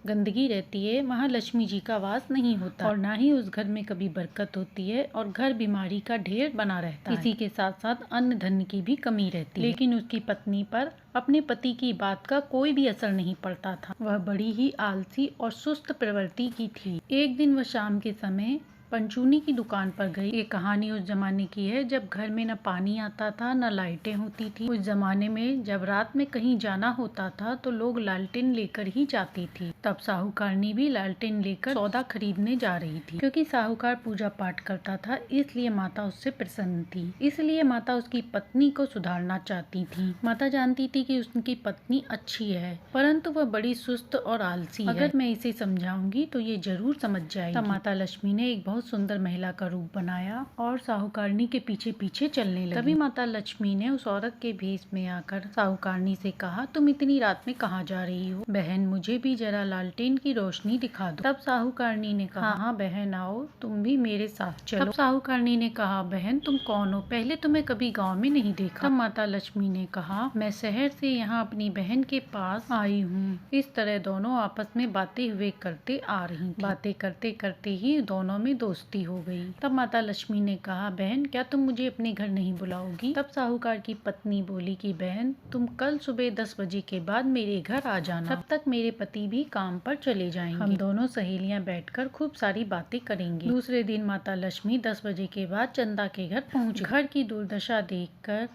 गंदगी रहती है वहाँ लक्ष्मी जी का वास नहीं होता और ना ही उस घर में कभी बरकत होती है और घर बीमारी का ढेर बना रहता है। इसी के साथ साथ अन्न धन की भी कमी रहती है। लेकिन उसकी पत्नी पर अपने पति की बात का कोई भी असर नहीं पड़ता था। वह बड़ी ही आलसी और सुस्त प्रवृत्ति की थी। एक दिन वह शाम के समय पंचूनी की दुकान पर गई। ये कहानी उस जमाने की है जब घर में न पानी आता था न लाइटें होती थी। उस जमाने में जब रात में कहीं जाना होता था तो लोग लालटेन लेकर ही जाती थी। तब साहूकारनी भी लालटेन लेकर सौदा खरीदने जा रही थी। क्योंकि साहूकार पूजा पाठ करता था इसलिए माता उससे प्रसन्न थी। इसलिए माता उसकी पत्नी को सुधारना चाहती थी। माता जानती थी कि उसकी पत्नी अच्छी है, परंतु वह बड़ी सुस्त और आलसी है। अगर मैं इसे समझाऊंगी तो ये जरूर समझ जाएगी। तब माता लक्ष्मी ने एक बहुत सुंदर महिला का रूप बनाया और साहूकारनी के पीछे पीछे चलने लगी। तभी माता लक्ष्मी ने उस औरत के भेष में आकर साहूकारनी से कहा, तुम इतनी रात में कहाँ जा रही हो? बहन, मुझे भी जरा लालटेन की रोशनी दिखा दो। तब साहूकारनी ने कहा, हाँ बहन आओ, तुम भी मेरे साथ चलो। तब साहूकारनी ने कहा, बहन तुम कौन हो? पहले तुम्हें कभी गाँव में नहीं देखा। तब माता लक्ष्मी ने कहा, मैं शहर से यहाँ अपनी बहन के पास आई हूँ। इस तरह दोनों आपस में बातें हुए करते आ रही थी। बातें करते करते ही दोनों में दोस्ती हो गई। तब माता लक्ष्मी ने कहा, बहन क्या तुम मुझे अपने घर नहीं बुलाओगी? तब साहूकार की पत्नी बोली कि बहन तुम कल सुबह 10 बजे के बाद मेरे घर आ जाना। तब तक मेरे पति भी काम पर चले जाएंगे। हम दोनों सहेलियां बैठकर खूब सारी बातें करेंगे। दूसरे दिन माता लक्ष्मी 10 बजे के बाद चंदा के घर पहुंच। घर की दुर्दशा देखकर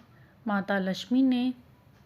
माता लक्ष्मी ने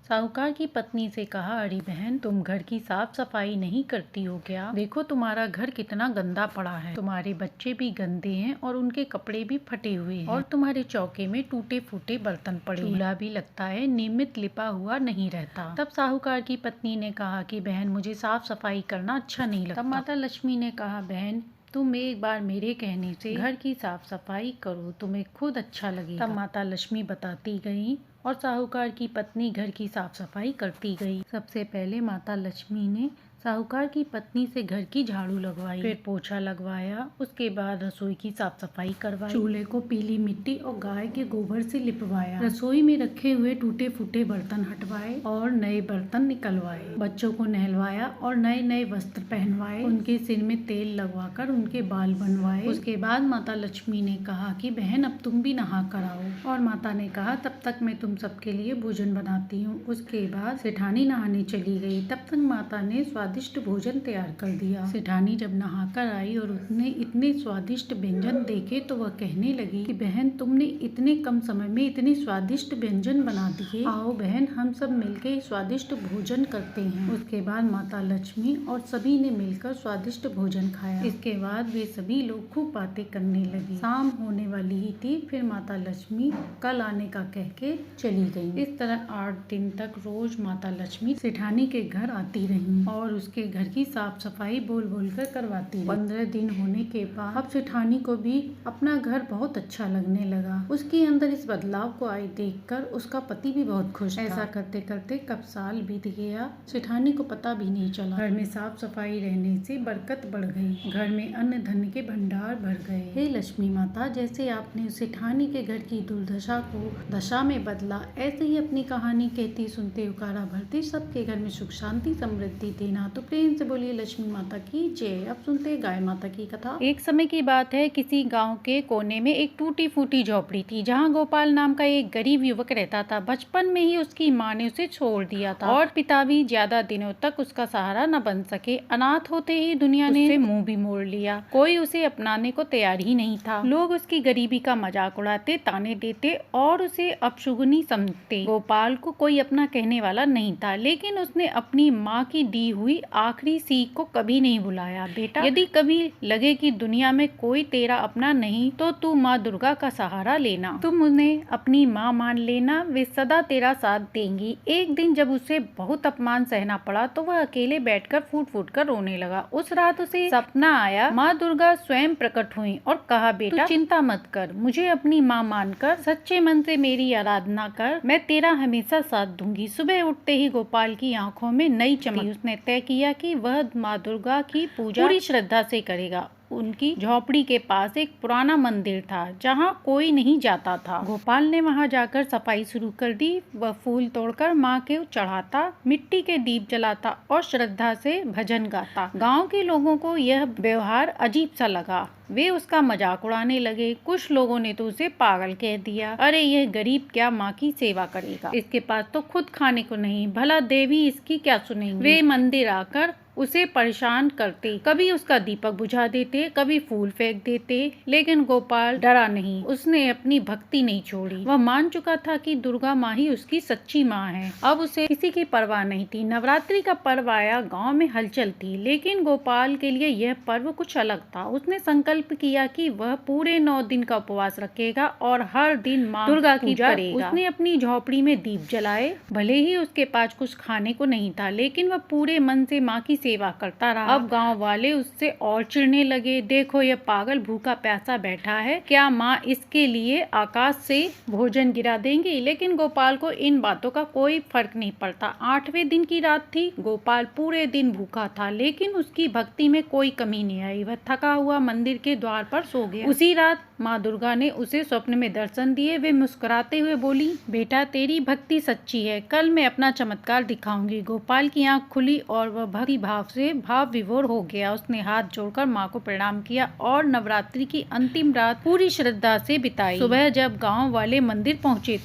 साहूकार की पत्नी से कहा, अरे बहन तुम घर की साफ सफाई नहीं करती हो क्या? देखो तुम्हारा घर कितना गंदा पड़ा है। तुम्हारे बच्चे भी गंदे हैं और उनके कपड़े भी फटे हुए हैं और तुम्हारे चौके में टूटे फूटे बर्तन पड़े। चूल्हा भी लगता है नियमित लिपा हुआ नहीं रहता। तब साहूकार की पत्नी ने कहा कि बहन मुझे साफ सफाई करना अच्छा नहीं लगता। तब माता लक्ष्मी ने कहा, बहन तुम एक बार मेरे कहने से घर की साफ सफाई करो, तुम्हें खुद अच्छा लगेगा। तब माता लक्ष्मी बताती गई और साहूकार की पत्नी घर की साफ सफाई करती गई। सबसे पहले माता लक्ष्मी ने साहूकार की पत्नी से घर की झाड़ू लगवाई, फिर पोछा लगवाया, उसके बाद रसोई की साफ सफाई करवाई, चूल्हे को पीली मिट्टी और गाय के गोबर से लिपवाया, रसोई में रखे हुए टूटे फूटे बर्तन हटवाए और नए बर्तन निकलवाए, बच्चों को नहलवाया और नए नए वस्त्र पहनवाए, उनके सिर में तेल लगवाकर उनके बाल बनवाए। उसके बाद माता लक्ष्मी ने कहा कि बहन अब तुम भी नहा कर आओ। और माता ने कहा, तब तक मैं तुम सबके लिए भोजन बनाती हूँ। उसके बाद सेठानी नहाने चली गई। तब तक माता ने स्वादिष्ट भोजन तैयार कर दिया। सेठानी जब नहाकर आई और उसने इतने स्वादिष्ट व्यंजन देखे तो वह कहने लगी कि बहन तुमने इतने कम समय में इतने स्वादिष्ट व्यंजन बना दिए। आओ बहन हम सब मिलकर स्वादिष्ट भोजन करते हैं। उसके बाद माता लक्ष्मी और सभी ने मिलकर स्वादिष्ट भोजन खाया। इसके बाद वे सभी लोग खूब बातें करने लगी। शाम होने वाली ही थी, फिर माता लक्ष्मी कल आने का कह के चली गई। इस तरह 8 दिन तक रोज माता लक्ष्मी सेठानी के घर आती रही और उसके घर की साफ सफाई बोल बोल कर करवाती रही। 15 दिन होने के बाद अब सेठानी को भी अपना घर बहुत अच्छा लगने लगा। उसके अंदर इस बदलाव को आई देखकर उसका पति भी बहुत खुश था। ऐसा करते करते कब साल बीत गया, सेठानी को पता भी नहीं चला। घर में साफ सफाई रहने से बरकत बढ़ गई, घर में अन्न धन के भंडार भर गए। हे लक्ष्मी माता, जैसे आपने सेठानी के घर की दुर्दशा को दशा में बदला, ऐसे ही अपनी कहानी कहती सुनते उकारा भरते सबके घर में सुख शांति समृद्धि देना। तो प्रेम से बोलिए लक्ष्मी माता की जय। अब सुनते गाय माता की कथा। एक समय की बात है, किसी गांव के कोने में एक टूटी फूटी झोपड़ी थी जहां गोपाल नाम का एक गरीब युवक रहता था। बचपन में ही उसकी माँ ने उसे छोड़ दिया था और पिता भी ज्यादा दिनों तक उसका सहारा न बन सके। अनाथ होते ही दुनिया ने उससे मुंह भी मोड़ लिया। कोई उसे अपनाने को तैयार ही नहीं था। लोग उसकी गरीबी का मजाक उड़ाते, ताने देते और उसे अपशुगनी समझते। गोपाल को कोई अपना कहने वाला नहीं था, लेकिन उसने अपनी माँ की दी हुई आखिरी सीख को कभी नहीं भुलाया। बेटा, यदि कभी लगे कि दुनिया में कोई तेरा अपना नहीं तो तू माँ दुर्गा का सहारा लेना। तुम उन्हें अपनी माँ मान लेना, वे सदा तेरा साथ देंगी। एक दिन जब उसे बहुत अपमान सहना पड़ा तो वह अकेले बैठकर फूट फूट कर रोने लगा। उस रात उसे सपना आया, माँ दुर्गा स्वयं प्रकट हुई और कहा, बेटा चिंता मत कर, मुझे अपनी माँ मानकर सच्चे मन से मेरी आराधना कर, मैं तेरा हमेशा साथ दूंगी। सुबह उठते ही गोपाल की आंखों में नई चमक। उसने तय किया कि वह माँ दुर्गा की पूजा पूरी श्रद्धा से करेगा। उनकी झोपड़ी के पास एक पुराना मंदिर था जहाँ कोई नहीं जाता था। गोपाल ने वहाँ जाकर सफाई शुरू कर दी। वह फूल तोड़कर माँ के चढ़ाता, मिट्टी के दीप जलाता और श्रद्धा से भजन गाता। गांव के लोगों को यह व्यवहार अजीब सा लगा। वे उसका मजाक उड़ाने लगे। कुछ लोगों ने तो उसे पागल कह दिया। अरे यह गरीब क्या माँ की सेवा करेगा, इसके पास तो खुद खाने को नहीं, भला देवी इसकी क्या सुनेंगी। वे मंदिर आकर उसे परेशान करते, कभी उसका दीपक बुझा देते, कभी फूल फेंक देते, लेकिन गोपाल डरा नहीं। उसने अपनी भक्ति नहीं छोड़ी। वह मान चुका था कि दुर्गा माँ ही उसकी सच्ची माँ है। अब उसे किसी की परवाह नहीं थी। नवरात्रि का पर्व आया, गांव में हलचल थी, लेकिन गोपाल के लिए यह पर्व कुछ अलग था। उसने संकल्प किया कि वह पूरे 9 दिन का उपवास रखेगा और हर दिन माँ दुर्गा की पूजा करेगा। उसने अपनी झोपड़ी में दीप जलाए। भले ही उसके पास कुछ खाने को नहीं था, लेकिन वह पूरे मन से माँ की सेवा करता रहा। अब गांव वाले उससे और चिढ़ने लगे। देखो यह पागल भूखा प्यासा बैठा है, क्या माँ इसके लिए आकाश से भोजन गिरा देंगी। लेकिन गोपाल को इन बातों का कोई फर्क नहीं पड़ता। 8वें दिन की रात थी। गोपाल पूरे दिन भूखा था, लेकिन उसकी भक्ति में कोई कमी नहीं आई। वह थका हुआ मंदिर के द्वार पर सो गया। उसी रात माँ दुर्गा ने उसे स्वप्न में दर्शन दिए। वे मुस्कुराते हुए बोली, बेटा तेरी भक्ति सच्ची है, कल मैं अपना चमत्कार दिखाऊंगी। गोपाल की आंख खुली और वह भक्ति भाव से भाव विभोर हो गया। उसने हाथ जोड़कर माँ को प्रणाम किया और नवरात्रि की अंतिम रात पूरी श्रद्धा से बिताई। सुबह जब गांव वाले मंदिर पहुंचे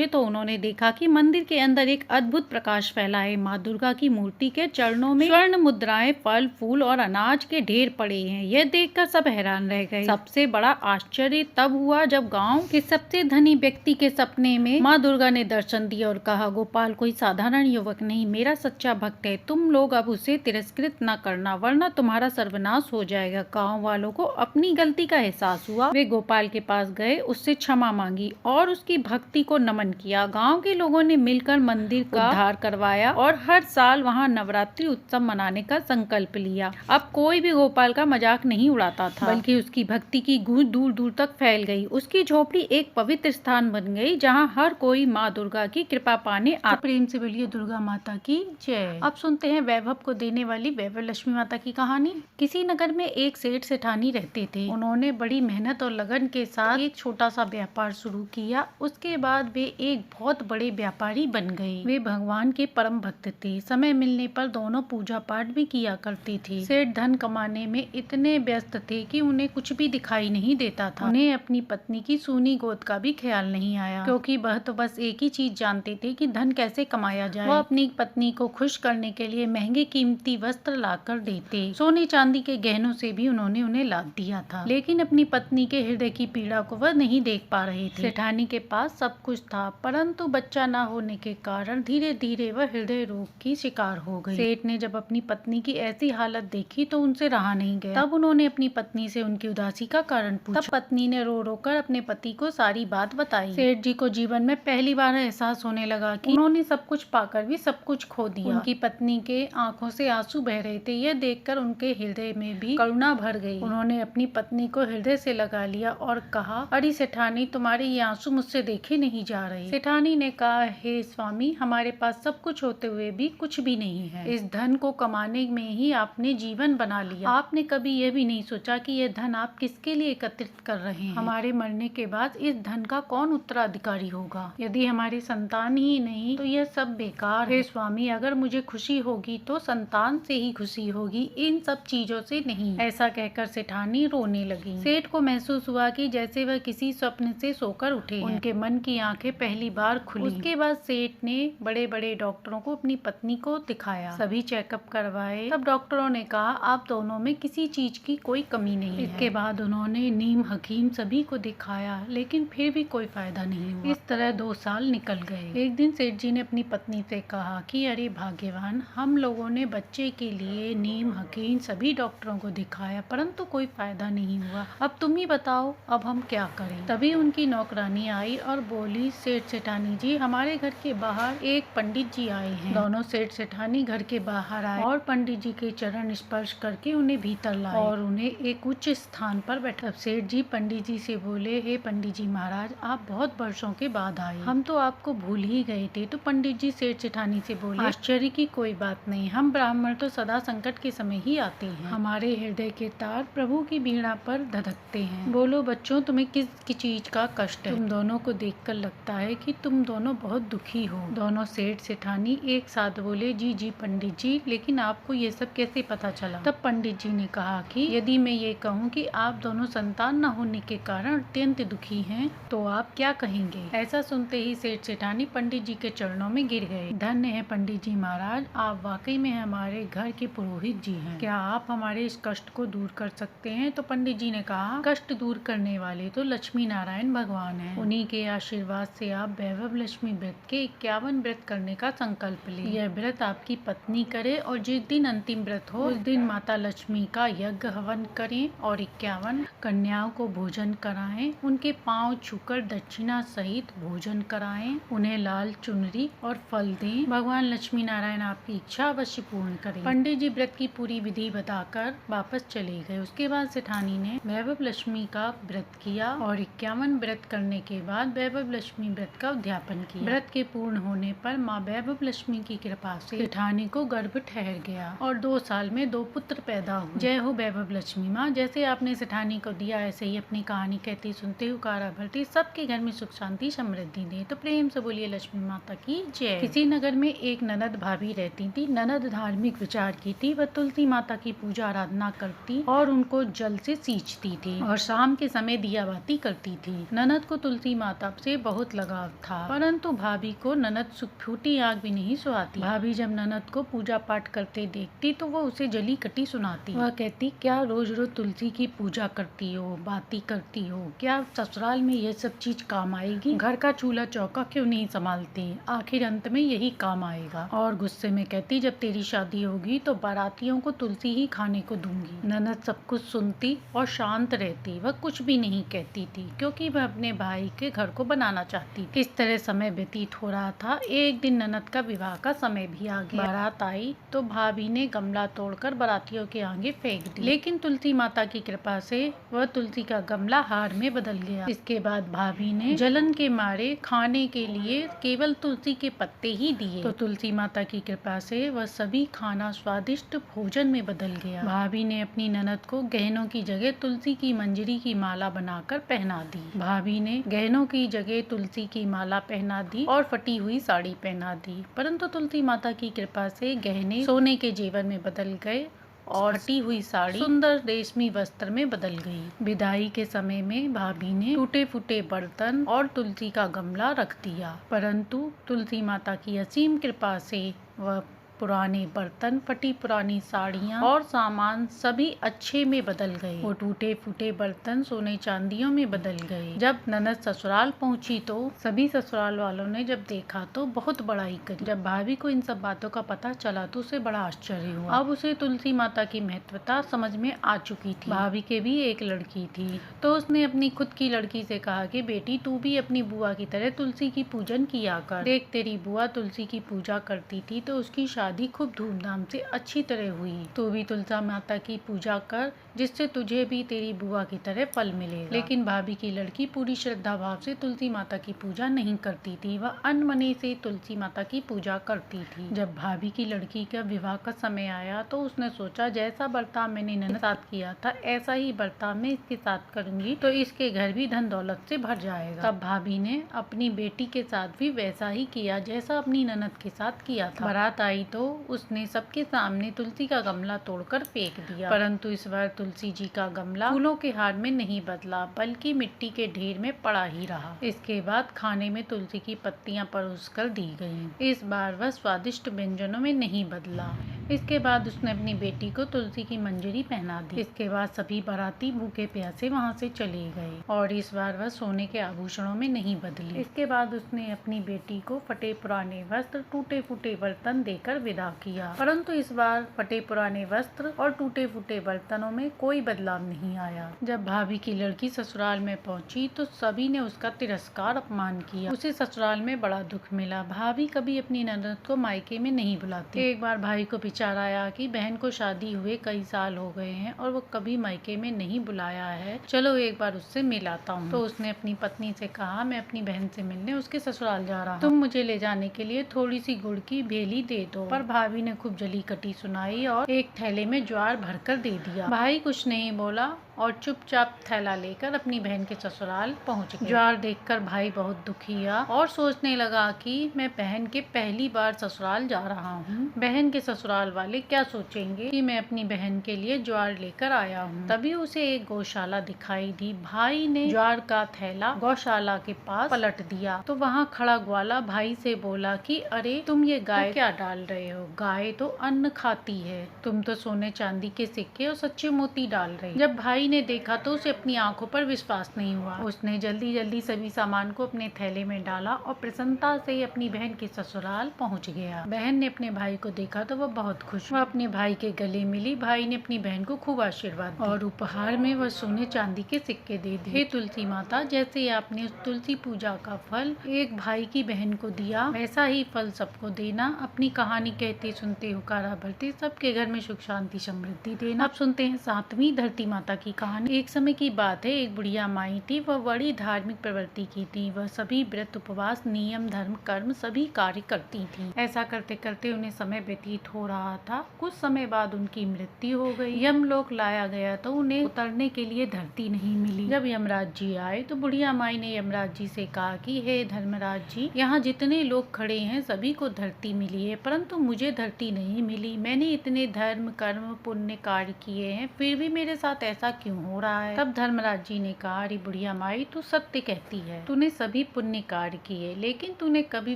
तो उन्होंने देखा कि मंदिर के अंदर एक अद्भुत प्रकाश फैला है। माँ दुर्गा की मूर्ति के चरणों में स्वर्ण मुद्राएं, फल फूल और अनाज के ढेर पड़े हैं। यह देखकर सब हैरान रह गए। सबसे बड़ा आश्चर्य तब हुआ जब गांव के सबसे धनी व्यक्ति के सपने में माँ दुर्गा ने दर्शन दिया और कहा, गोपाल कोई साधारण युवक नहीं, मेरा सच्चा भक्त है। तुम लोग अब उसे तिरस्कृत न करना, वरना तुम्हारा सर्वनाश हो जाएगा। गांव वालों को अपनी गलती का एहसास हुआ। वे गोपाल के पास गए, उससे क्षमा मांगी और उसकी भक्ति को नमन किया। गांव के लोगों ने मिलकर मंदिर का उद्धार करवाया और हर साल वहां नवरात्रि उत्सव मनाने का संकल्प लिया। अब कोई भी गोपाल का मजाक नहीं उड़ाता था, बल्कि उसकी भक्ति की गूंज दूर दूर तक फैल गई। उसकी झोपड़ी एक पवित्र स्थान बन गई, जहाँ हर कोई माँ दुर्गा की कृपा पाने आता। प्रेम से बोलिए दुर्गा माता की जय। अब सुनते हैं वैभव को देने वाली वैभव लक्ष्मी माता की कहानी। किसी नगर में एक सेठ सेठानी रहते थे। उन्होंने बड़ी मेहनत और लगन के साथ एक छोटा सा व्यापार शुरू किया। उसके बाद वे एक बहुत बड़े व्यापारी बन गए। वे भगवान के परम भक्त थे। समय मिलने पर दोनों पूजा पाठ भी किया करती थी। सेठ धन कमाने में इतने व्यस्त थे कि उन्हें कुछ भी दिखाई नहीं देता था। उन्हें अपनी पत्नी की सूनी गोद का भी ख्याल नहीं आया, क्योंकि वह तो बस एक ही चीज जानते थे कि धन कैसे कमाया जाए। वह अपनी पत्नी को खुश करने के लिए महंगे कीमती वस्त्र लाकर देते। सोने चांदी के गहनों से भी उन्होंने उन्हें लाद दिया था, लेकिन अपनी पत्नी के हृदय की पीड़ा को वह नहीं देख पा रहे थे। सेठानी के पास सब कुछ था, परंतु बच्चा न होने के कारण धीरे धीरे वह हृदय रोग की शिकार हो गई। सेठ ने जब अपनी पत्नी की ऐसी हालत देखी तो उनसे रहा नहीं गया। तब उन्होंने अपनी पत्नी से उनकी उदासी का कारण पूछा। तब पत्नी ने रो रो कर अपने पति को सारी बात बताई। सेठ जी को जीवन में पहली बार एहसास होने लगा कि उन्होंने सब कुछ पाकर भी सब कुछ खो दिया। उनकी पत्नी के आंखों से आंसू बह रहे थे। यह देखकर उनके हृदय में भी करुणा भर गई। उन्होंने अपनी पत्नी को हृदय से लगा लिया और कहा, अरे सेठानी, तुम्हारे ये आंसू मुझसे देखे नहीं जा रहे। सेठानी ने कहा, हे स्वामी, हमारे पास सब कुछ होते हुए भी कुछ भी नहीं है। इस धन को कमाने में ही आपने जीवन बना लिया। आपने कभी यह भी नहीं सोचा कि यह धन आप किसके लिए एकत्रित कर रहे हैं। हमारे मरने के बाद इस धन का कौन उत्तराधिकारी होगा। यदि हमारी संतान ही नहीं तो यह सब बेकार है। स्वामी, अगर मुझे खुशी होगी तो संतान से ही खुशी होगी, इन सब चीजों से नहीं। ऐसा कहकर सेठानी रोने लगी। सेठ को महसूस हुआ कि जैसे वह किसी स्वप्न से सोकर उठे। उनके मन की आंखें पहली बार खुली। उसके बाद सेठ ने बड़े बड़े डॉक्टरों को अपनी पत्नी को दिखाया। सभी चेकअप करवाए। तब डॉक्टरों ने कहा, आप दोनों में किसी चीज की कोई कमी नहीं है। इसके इसके बाद उन्होंने नीम हकीम सभी को दिखाया, लेकिन फिर भी कोई फायदा नहीं हुआ। इस तरह 2 साल निकल गए। एक दिन सेठ जी ने अपनी पत्नी से कहा कि अरे भाग्यवान, हम लोगों ने बच्चे के लिए नीम हकीम सभी डॉक्टरों को दिखाया, परंतु कोई फायदा नहीं हुआ। अब तुम ही बताओ, अब हम क्या करें। तभी उनकी नौकरानी आई और बोली, सेठ सेठानी जी, हमारे घर के बाहर एक पंडित जी आए हैं। दोनों सेठ सेठानी घर के बाहर आए और पंडित जी के चरण स्पर्श करके उन्हें भीतर लाए और उन्हें एक उच्च स्थान पर बैठा। सेठ जी पंडित जी से बोले, हे पंडित जी महाराज, आप बहुत वर्षों के बाद आए, हम तो आपको भूल ही गए थे। तो पंडित जी सेठ सेठानी से बोले, आश्चर्य की कोई बात नहीं, हम ब्राह्मण तो सदा संकट के समय ही आते हैं। हमारे हृदय के तार प्रभु की वीणा पर धधकते हैं। बोलो बच्चों, तुम्हें किस चीज का कष्ट है? तुम दोनों को देखकर लगता है कि तुम दोनों बहुत दुखी हो। दोनों सेठ सेठानी एक साथ बोले, जी जी पंडित जी, लेकिन आपको ये सब कैसे पता चला? तब पंडित जी ने कहा कि यदि मैं ये कहूँ कि आप दोनों संतान न होने के कारण अत्यंत दुखी हैं, तो आप क्या कहेंगे? ऐसा सुनते ही सेठ सेठानी पंडित जी के चरणों में गिर गए। धन्य है पंडित जी महाराज, आप वाकई में हमारे घर के पुरोहित जी हैं। क्या आप हमारे इस कष्ट को दूर कर सकते हैं? तो पंडित जी ने कहा, कष्ट दूर करने वाले तो लक्ष्मी नारायण भगवान हैं। उन्हीं के आशीर्वाद से आप वैभव लक्ष्मी व्रत के 51 व्रत करने का संकल्प लें। यह व्रत आपकी पत्नी करे और जिस दिन अंतिम व्रत हो उस दिन माता लक्ष्मी का यज्ञ हवन करें और 51 कन्याओं को भोजन कराएं। उनके पांव छूकर दक्षिणा सहित भोजन कराएं। उन्हें लाल चुनरी और फल दें। भगवान लक्ष्मी नारायण आपकी इच्छा अवश्य पूर्ण करें। पंडित जी व्रत की पूरी विधि बताकर वापस चले गए। उसके बाद सेठानी ने वैभव लक्ष्मी का व्रत किया और 51 व्रत करने के बाद वैभव लक्ष्मी व्रत का उद्यापन किया। व्रत के पूर्ण होने पर माँ वैभव लक्ष्मी की कृपा से सेठानी को गर्भ ठहर गया और 2 साल में 2 पुत्र पैदा हुए। जय हो वैभव लक्ष्मी माँ। जैसे आपने सेठानी को दिया, ऐसे ही अपनी कहानी कहती सुनते हुकारा भरती सबके घर में सुख शांति समृद्धि दे। तो प्रेम से बोलिए लक्ष्मी माता की जय। किसी नगर में एक ननद भाभी रहती थी। ननद धार्मिक विचार की थी। वह तुलसी माता की पूजा आराधना करती और उनको जल से सींचती थी और शाम के समय दिया बाती करती थी। ननद को तुलसी माता से बहुत लगाव था, परंतु भाभी को ननद फूटी आग भी नहीं सुहाती। भाभी जब ननद को पूजा पाठ करते देखती तो वो उसे जली कटी सुनाती। वह कहती, क्या रोज रोज तुलसी की पूजा करती हो, बाती करती हो, क्या ससुराल में यह सब चीज काम आएगी? घर का चूल्हा चौका क्यों नहीं संभालती? आखिर अंत में यही काम आएगा। और गुस्से में कहती, जब तेरी शादी होगी तो बारातियों को तुलसी ही खाने को दूंगी। ननद सब कुछ सुनती और शांत रहती। वह कुछ भी नहीं कहती थी क्योंकि वह अपने भाई के घर को बनाना चाहती थी। इस तरह समय व्यतीत हो रहा था। एक दिन ननद का विवाह का समय भी आ गया। बारात आई तो भाभी ने गमला तोड़कर बारातियों के आगे फेंक दी, लेकिन तुलसी माता की कृपा से वह तुलसी का गमला हार में बदल गया। इसके बाद भाभी ने जलन के मारे खाने के लिए केवल तुलसी के पत्ते ही दिए, तो तुलसी माता की कृपा से वह सभी खाना स्वादिष्ट भोजन में बदल गया। भाभी ने अपनी ननद को गहनों की जगह तुलसी की मंजरी की माला बनाकर पहना दी। भाभी ने गहनों की जगह तुलसी की माला पहना दी और फटी हुई साड़ी पहना दी, परंतु तुलसी माता की कृपा से गहने सोने के जेवर में बदल गए और फटी हुई साड़ी सुंदर रेशमी वस्त्र में बदल गई। विदाई के समय में भाभी ने टूटे फूटे बर्तन और तुलसी का गमला रख दिया, परंतु तुलसी माता की असीम कृपा से वह पुराने बर्तन, फटी पुरानी साड़ियाँ और सामान सभी अच्छे में बदल गए। वो टूटे फूटे बर्तन सोने चांदियों में बदल गए। जब ननद ससुराल पहुंची तो सभी ससुराल वालों ने जब देखा तो बहुत बड़ाई करी। जब भाभी को इन सब बातों का पता चला तो उसे बड़ा आश्चर्य हुआ। अब उसे तुलसी माता की महत्वता समझ में आ चुकी थी। भाभी के भी एक लड़की थी, तो उसने अपनी खुद की लड़की से कहा कि बेटी, तू भी अपनी बुआ की तरह तुलसी की पूजन किया कर। देख, तेरी बुआ तुलसी की पूजा करती थी तो उसकी शादी खूब धूमधाम से अच्छी तरह हुई। तू भी तुलसी माता की पूजा कर, जिससे तुझे भी तेरी बुआ की तरह फल मिलेगा। लेकिन भाभी की लड़की पूरी श्रद्धा भाव से तुलसी माता की पूजा नहीं करती थी। वह अनमने से तुलसी माता की पूजा करती थी। जब भाभी की लड़की का विवाह का समय आया तो उसने सोचा, जैसा बर्ताव मैंने ननद के साथ किया था ऐसा ही बर्ताव मैं इसके साथ करूंगी तो इसके घर भी धन दौलत से भर जाएगा। तब भाभी ने अपनी बेटी के साथ भी वैसा ही किया जैसा अपनी ननद के साथ किया था। बारात आई तो उसने सबके सामने तुलसी का गमला तोड़कर फेंक दिया, परंतु इस बार तुलसी जी का गमला फूलों के हार में नहीं बदला बल्कि मिट्टी के ढेर में पड़ा ही रहा। इसके बाद खाने में तुलसी की पत्तियां परोस कर दी गयी। इस बार वह स्वादिष्ट व्यंजनों में नहीं बदला। इसके बाद उसने अपनी बेटी को तुलसी की मंजरी पहना दी। इसके बाद सभी बाराती भूखे प्यासे वहाँ से चले गए और इस बार वह सोने के आभूषणों में नहीं बदली। इसके बाद उसने अपनी बेटी को फटे पुराने वस्त्र, टूटे फूटे बर्तन देकर विदा किया, परंतु इस बार फटे पुराने वस्त्र और टूटे फूटे बर्तनों में कोई बदलाव नहीं आया। जब भाभी की लड़की ससुराल में पहुंची तो सभी ने उसका तिरस्कार, अपमान किया। उसे ससुराल में बड़ा दुख मिला। भाभी कभी अपनी ननद को मायके में नहीं बुलाती। एक बार भाई को विचार आया कि बहन को शादी हुए कई साल हो गए हैं और वो कभी मायके में नहीं बुलाया है, चलो एक बार उससे मिल आता हूँ। तो उसने अपनी पत्नी से कहा, मैं अपनी बहन से मिलने उसके ससुराल जा रहा हूँ, तुम मुझे ले जाने के लिए थोड़ी सी गुड़ की भेली दे दो। पर भाभी ने खूब जली कटी सुनाई और एक थैले में ज्वार भरकर दे दिया। भाई कुछ नहीं बोला और चुपचाप थैला लेकर अपनी बहन के ससुराल पहुंच गए। ज्वार देखकर भाई बहुत दुखी हुआ और सोचने लगा कि मैं बहन के पहली बार ससुराल जा रहा हूँ, बहन के ससुराल वाले क्या सोचेंगे कि मैं अपनी बहन के लिए ज्वार लेकर आया हूँ। तभी उसे एक गौशाला दिखाई दी। भाई ने ज्वार का थैला गौशाला के पास पलट दिया तो वहाँ खड़ा ग्वाला भाई से बोला कि अरे तुम ये गाय क्या डाल रहे हो, गाय तो अन्न खाती है, तुम तो सोने चांदी के सिक्के और सच्चे मोती डाल रहे। जब भाई ने देखा तो उसे अपनी आंखों पर विश्वास नहीं हुआ। उसने जल्दी जल्दी सभी सामान को अपने थैले में डाला और प्रसन्नता से अपनी बहन के ससुराल पहुंच गया। बहन ने अपने भाई को देखा तो वह बहुत खुश। वह अपने भाई के गले मिली। भाई ने अपनी बहन को खूब आशीर्वाद दिया और उपहार में वह सोने चांदी के सिक्के दे दिए। हे तुलसी माता, जैसे आपने उस तुलसी पूजा का फल एक भाई की बहन को दिया, वैसा ही फल सबको देना। अपनी कहानी कहते सुनते हुकारा भरते सबके घर में सुख शांति समृद्धि देना। अब सुनते हैं 7वीं धरती माता की कहानी। एक समय की बात है, एक बुढ़िया माई थी। वह बड़ी धार्मिक प्रवृत्ति की थी। वह सभी व्रत, उपवास, नियम, धर्म, कर्म सभी कार्य करती थी। ऐसा करते करते उन्हें समय व्यतीत हो रहा था। कुछ समय बाद उनकी मृत्यु हो गई। यमलोक लाया गया तो उन्हें उतरने के लिए धरती नहीं मिली। जब यमराज जी आए तो बुढ़िया माई ने यमराज जी से कहा कि हे धर्मराज जी, यहाँ जितने लोग खड़े हैं सभी को धरती मिली है, परंतु मुझे धरती नहीं मिली। मैंने इतने धर्म, कर्म, पुण्य कार्य किए हैं, फिर भी मेरे साथ ऐसा क्यों हो रहा है। तब धर्मराज जी ने कहा, अरे बुढ़िया माई, तू सत्य कहती है। तूने सभी पुण्य कार्य किए, लेकिन तूने कभी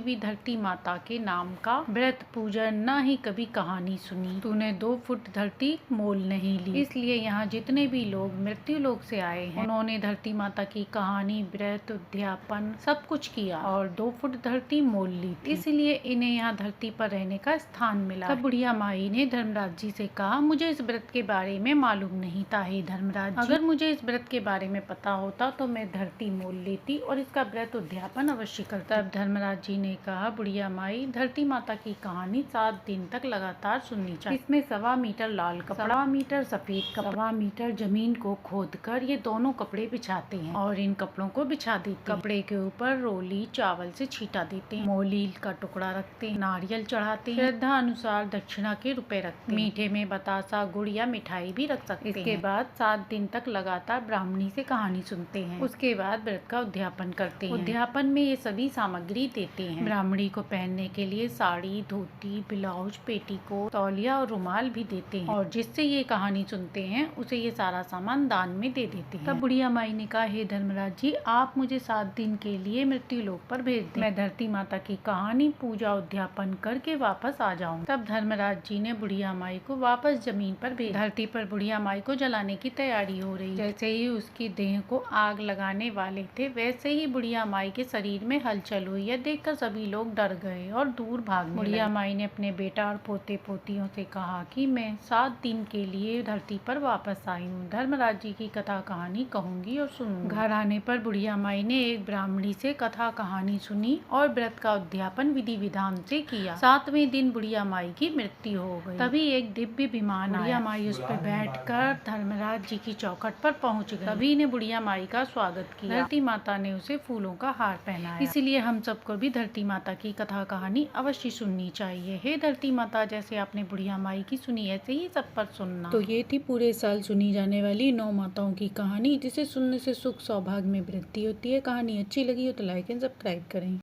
भी धरती माता के नाम का व्रत, पूजन, न ही कभी कहानी सुनी। तूने 2 फुट धरती मोल नहीं ली। इसलिए यहाँ जितने भी लोग मृत्यु लोक से आए हैं, उन्होंने धरती माता की कहानी, व्रत, उद्यापन सब कुछ किया और 2 फुट धरती मोल ली थी। इसलिए इन्हें यहाँ धरती पर रहने का स्थान मिला। तब बुढ़िया माई ने धर्मराज जी से कहा, मुझे इस व्रत के बारे में मालूम नहीं था। हे धर्मराज जी, अगर मुझे इस व्रत के बारे में पता होता तो मैं धरती मोल लेती और इसका व्रत उद्यापन अवश्य करता। तब धर्मराज जी ने कहा, बुढ़िया माई, धरती माता की कहानी 7 दिन तक लगातार सुननी चाहिए। इसमें 1.25 मीटर लाल कपड़ा, 1.25 मीटर सफेद कपड़ा, 1.25 मीटर जमीन को खोदकर ये दोनों कपड़े बिछाते हैं और इन कपड़ों को बिछा देते हैं। कपड़े के ऊपर रोली चावल से छीटा देते हैं, मोलील का टुकड़ा रखते हैं, नारियल चढ़ाते हैं, श्रद्धा अनुसार दक्षिणा के रुपए रखते हैं, मीठे में बतासा, गुड़ या मिठाई भी रख सकते हैं। इसके बाद 7 दिन तक लगातार ब्राह्मणी से कहानी सुनते हैं। उसके बाद व्रत का उद्यापन करते हैं। उद्यापन में ये सभी सामग्री देते हैं। ब्राह्मणी को पहनने के लिए साड़ी, धोती, ब्लाउज, पेटीकोट, तौलिया और रुमाल भी देते हैं और जिससे ये कहानी सुनते हैं उसे ये सारा सामान दान में दे देते हैं। तब बुढ़िया माई ने कहा, हे धर्मराज जी, आप मुझे 7 दिन के लिए मृत्यु लोक पर भेज दें। मैं धरती माता की कहानी, पूजा, उद्यापन करके वापस आ जाऊँ। तब धर्मराज जी ने बुढ़िया माई को वापस जमीन पर भेज। धरती पर बुढ़िया माई को जलाने की तैयारी हो रही। जैसे ही उसकी देह को आग लगाने वाले थे, वैसे ही बुढ़िया माई के शरीर में हलचल हुई। यह देखकर सभी लोग डर गए और दूर भागने लगे। बुढ़िया माई ने अपने बेटा और पोते पोतियों से कहा कि मैं 7 दिन के लिए धरती पर वापस आई हूँ। धर्मराज जी की कथा कहानी कहूंगी और सुनूंगी। घर आने पर बुढ़िया माई ने एक ब्राह्मणी से कथा कहानी सुनी और व्रत का उद्यापन विधि विधान से किया। 7वें दिन बुढ़िया माई की मृत्यु हो गई। तभी एक दिव्य विमान आया। बुढ़िया माई उस पर बैठकर धर्मराज जी की चौखट पर पहुंच गई। सभी ने बुढ़िया माई का स्वागत किया। धरती माता ने उसे फूलों का हार पहनाया। इसलिए हम सबको भी धरती माता की कथा कहानी अवश्य सुननी चाहिए। हे धरती माता, जैसे आपने बुढ़िया माई की सुनी, ऐसे ही सब पर सुनना। तो ये थी पूरे साल सुनी जाने वाली 9 माताओं की कहानी, जिसे सुनने से सुख सौभाग्य में वृद्धि होती है। कहानी अच्छी लगी हो तो लाइक एंड सब्सक्राइब करें।